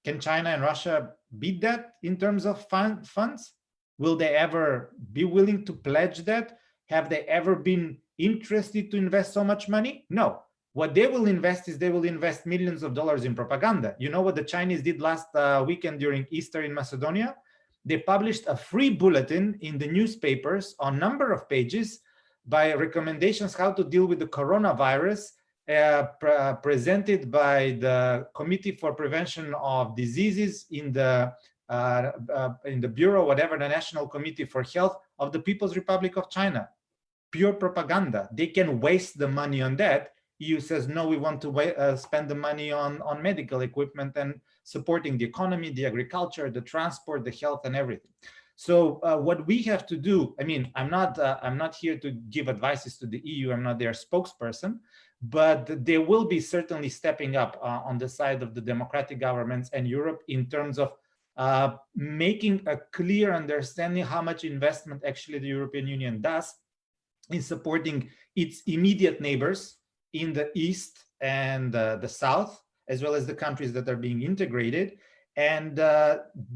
Can China and Russia beat that in terms of funds? Will they ever be willing to pledge that? Have they ever been interested to invest so much money? No. What they will invest is they will invest millions of dollars in propaganda. You know what the Chinese did last weekend during Easter in Macedonia? They published a free bulletin in the newspapers on a number of pages by recommendations how to deal with the coronavirus, presented by the Committee for Prevention of Diseases in the Bureau, whatever, the National Committee for Health of the People's Republic of China. Pure propaganda. They can waste the money on that. EU says, no, we want to spend the money on medical equipment and supporting the economy, the agriculture, the transport, the health, and everything. So what we have to do, I mean, I'm not here to give advices to the EU. I'm not their spokesperson, but they will be certainly stepping up on the side of the democratic governments and Europe in terms of making a clear understanding how much investment actually the European Union does in supporting its immediate neighbors in the east and the south, as well as the countries that are being integrated. And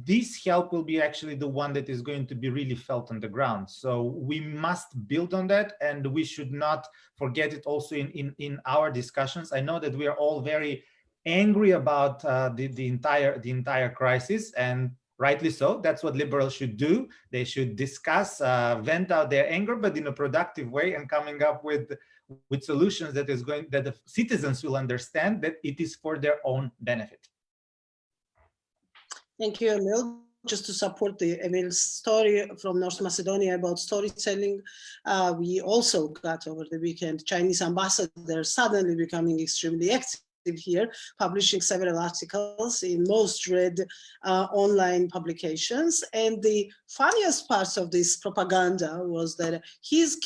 this help will be actually the one that is going to be really felt on the ground. So we must build on that, and we should not forget it also in our discussions. I know that we are all very angry about the entire crisis, and rightly so. That's what liberals should do. They should discuss, vent out their anger, but in a productive way, and coming up with solutions that the citizens will understand that it is for their own benefit. Thank you, Emil. Just to support Emil's story from North Macedonia about storytelling, we also got over the weekend Chinese ambassador suddenly becoming extremely active here, publishing several articles in most read online publications. And the funniest parts of this propaganda was that his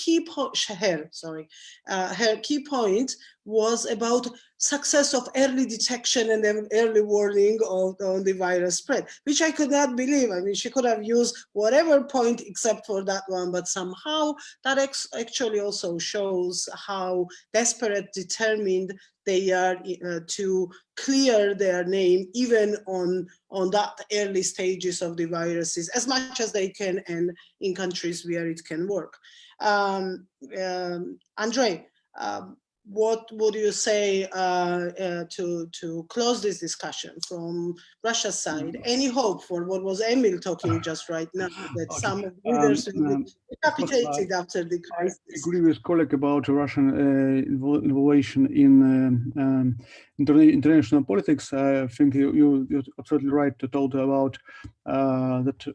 her key point was about success of early detection and early warning on the virus spread, which I could not believe. I mean, she could have used whatever point except for that one, but somehow that actually also shows how desperate, determined they are to clear their name even on that early stages of the viruses as much as they can, and in countries where it can work. Andrei, what would you say to close this discussion from Russia's side? Any hope for what was Emil talking just right now, that some of leaders will be decapitated after the crisis? I agree with colleague about Russian involvement in international politics. I think you're absolutely right to talk about that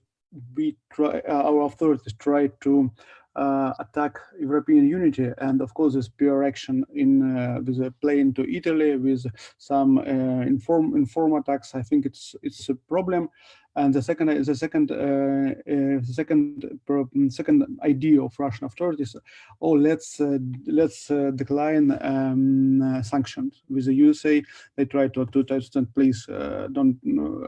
we try, our authorities try to attack European unity, and of course this PR action in with a plane to Italy with some inform attacks. I think it's a problem. And the second idea of Russian authorities, oh, let's decline sanctions. With the USA, they try to please don't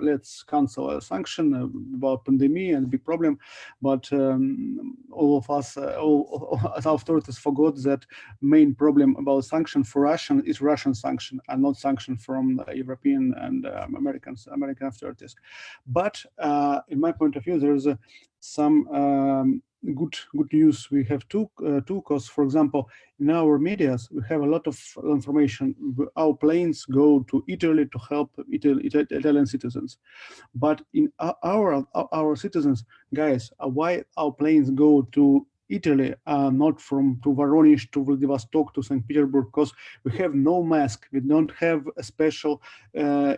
let's cancel a sanction about pandemic and big problem. But all of us, all authorities forgot that main problem about sanction for Russian is Russian sanction and not sanction from European and American authorities. But in my point of view, there is some good news. We have two because, for example, in our medias, we have a lot of information. Our planes go to Italy to help Italian citizens. But in our citizens, guys, why our planes go to Italy, not from to Voronezh, to Vladivostok, to St. Petersburg, because we have no mask. We don't have a special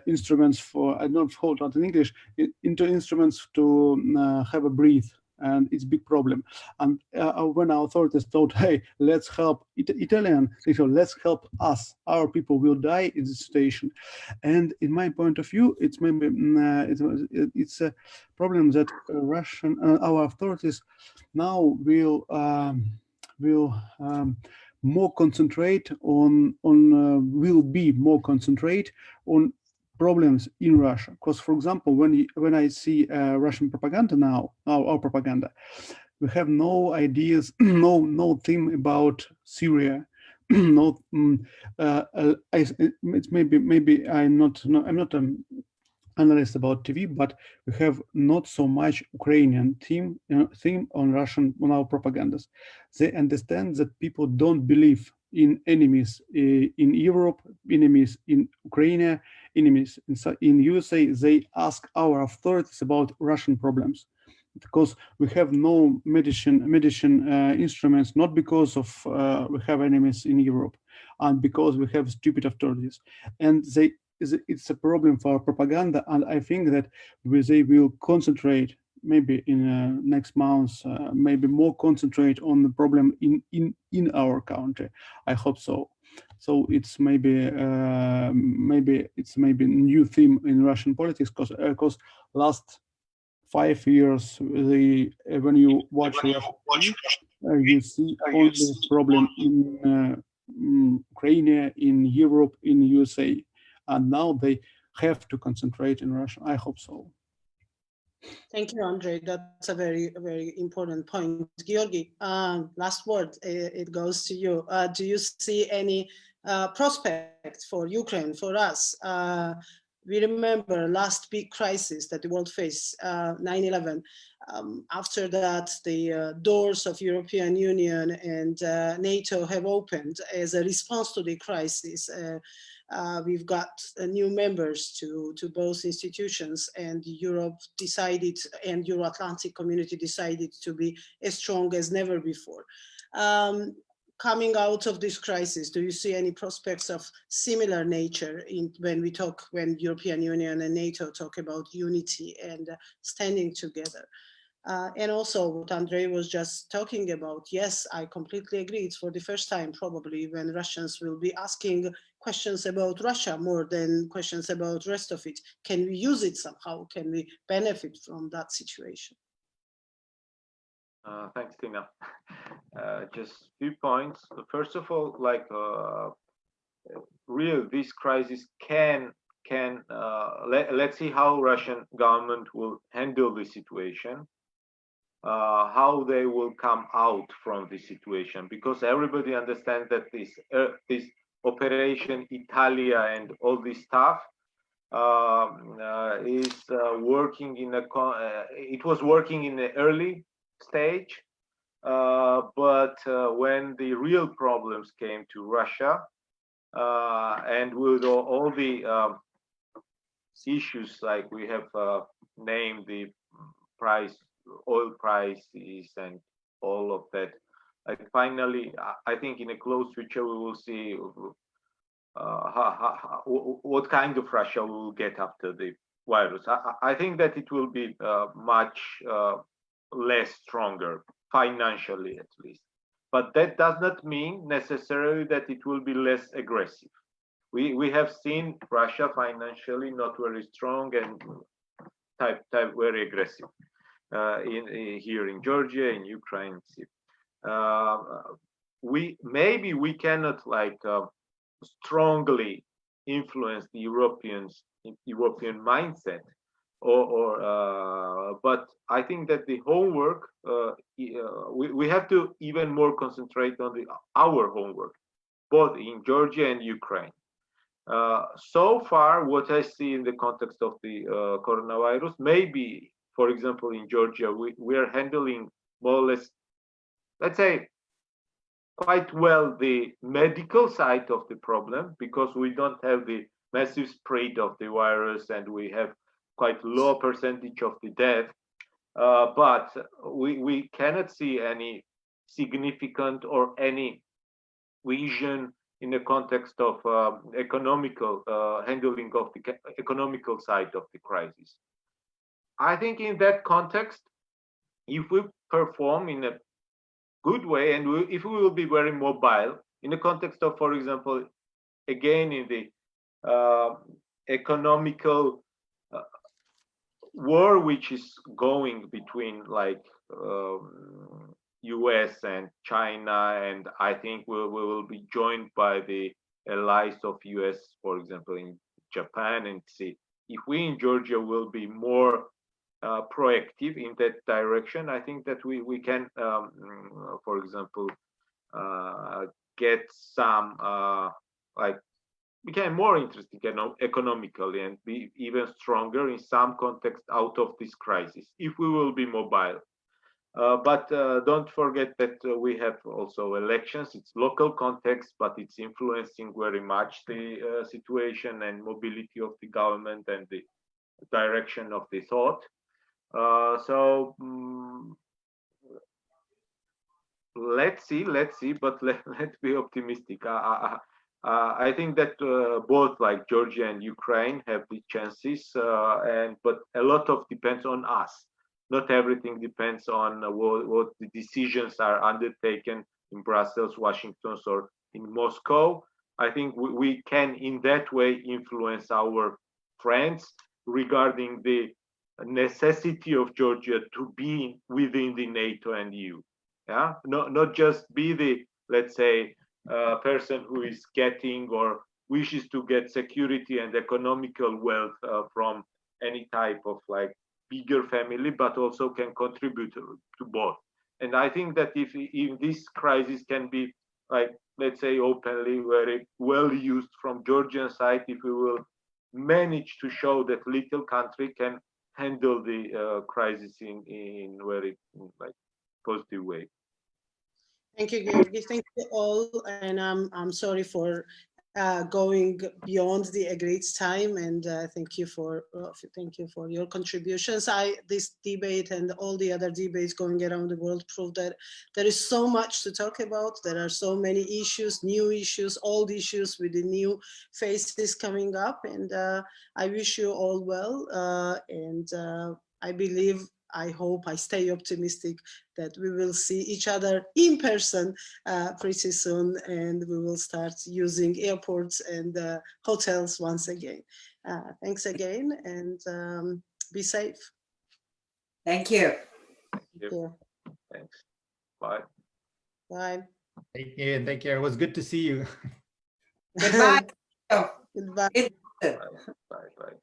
instruments for, I don't hold out in English, instruments to have a breathe. And it's a big problem. And when our authorities thought, hey, let's help Italian, they thought, let's help us. Our people will die in this situation. And in my point of view, it's maybe it's a problem that our authorities now will more concentrate on problems in Russia. Because, for example, when I see Russian propaganda now, our propaganda, we have no ideas, no theme about Syria. No, it's maybe I'm not analyst about TV, but we have not so much Ukrainian theme on our propagandas. They understand that people don't believe in enemies in Europe, enemies in Ukraine, enemies in USA. They ask our authorities about Russian problems because we have no medicine instruments, not because of we have enemies in Europe, and because we have stupid authorities, and it's a problem for propaganda. And I think that they will concentrate maybe in next months, maybe more concentrate on the problem in our country. I hope so. So it's maybe a new theme in Russian politics, because last 5 years, when you watch you see all this problem in Ukraine, in Europe, in USA. And now they have to concentrate in Russia. I hope so. Thank you, Andrei. That's a very important point. Georgi, last word, it goes to you. Do you see any prospect for Ukraine, for us? We remember last big crisis that the world faced, 9/11. After that, the doors of European Union and NATO have opened as a response to the crisis. We've got new members to both institutions, and Europe decided, and Euro-Atlantic community decided to be as strong as never before. Coming out of this crisis, do you see any prospects of similar nature when European Union and NATO talk about unity and standing together? And also what Andrei was just talking about, yes, I completely agree. It's for the first time probably when Russians will be asking questions about Russia more than questions about the rest of it. Can we use it somehow? Can we benefit from that situation? Thanks, Tina. Just a few points. First of all, this crisis let's see how Russian government will handle the situation. How they will come out from this situation, because everybody understands that this Operation Italia and all this stuff is working it was working in the early stage, but when the real problems came to Russia, and with all the issues like we have named, the oil prices and all of that, like finally, I think in a close future we will see what kind of Russia we will get after the virus. I think that it will be much less stronger financially, at least. But that does not mean necessarily that it will be less aggressive. We have seen Russia financially not very strong and type very aggressive here in Georgia, in Ukraine. Maybe we cannot like strongly influence the European mindset, but I think that the homework we have to even more concentrate on our homework, both in Georgia and Ukraine. So far, what I see in the context of the coronavirus, maybe, for example, in Georgia, we are handling more or less, let's say, quite well the medical side of the problem, because we don't have the massive spread of the virus and we have quite low percentage of the death. But we cannot see any significant or any vision in the context of economical handling of the economical side of the crisis. I think in that context, if we perform in a good way and if we will be very mobile in the context of, for example, again in the economical war which is going between like US and China, and I think we will be joined by the allies of US, for example, in Japan, and see if we in Georgia will be more proactive in that direction. I think that we can, for example, get some like become more interesting economically and be even stronger in some context out of this crisis if we will be mobile. But don't forget that we have also elections. It's local context, but it's influencing very much the situation and mobility of the government and the direction of the thought. So let's see, but let's be optimistic. I think that both like Georgia and Ukraine have the chances, but a lot of depends on us. Not everything depends on what the decisions are undertaken in Brussels, Washington, or in Moscow. I think we can in that way influence our friends regarding the necessity of Georgia to be within the NATO and EU. Yeah, not just be the, let's say, person who is getting or wishes to get security and economical wealth from any type of like bigger family, but also can contribute to both. And I think that if this crisis can be, like, let's say, openly very well used from Georgian side, if we will manage to show that little country can handle the crisis in very like positive way. Thank you, Georgi. Thank you all, and I'm sorry for going beyond the agreed time, and thank you for your contributions. This debate and all the other debates going around the world prove that there is so much to talk about. There are so many issues, new issues, old issues with the new faces coming up, and I wish you all well, and I hope, I stay optimistic that we will see each other in person pretty soon, and we will start using airports and hotels once again. Thanks again, and be safe. Thank you. Thank you. Thanks. Bye. Bye. Thank you. Take care. It was good to see you. Goodbye. Goodbye. It- Bye. Bye. Bye.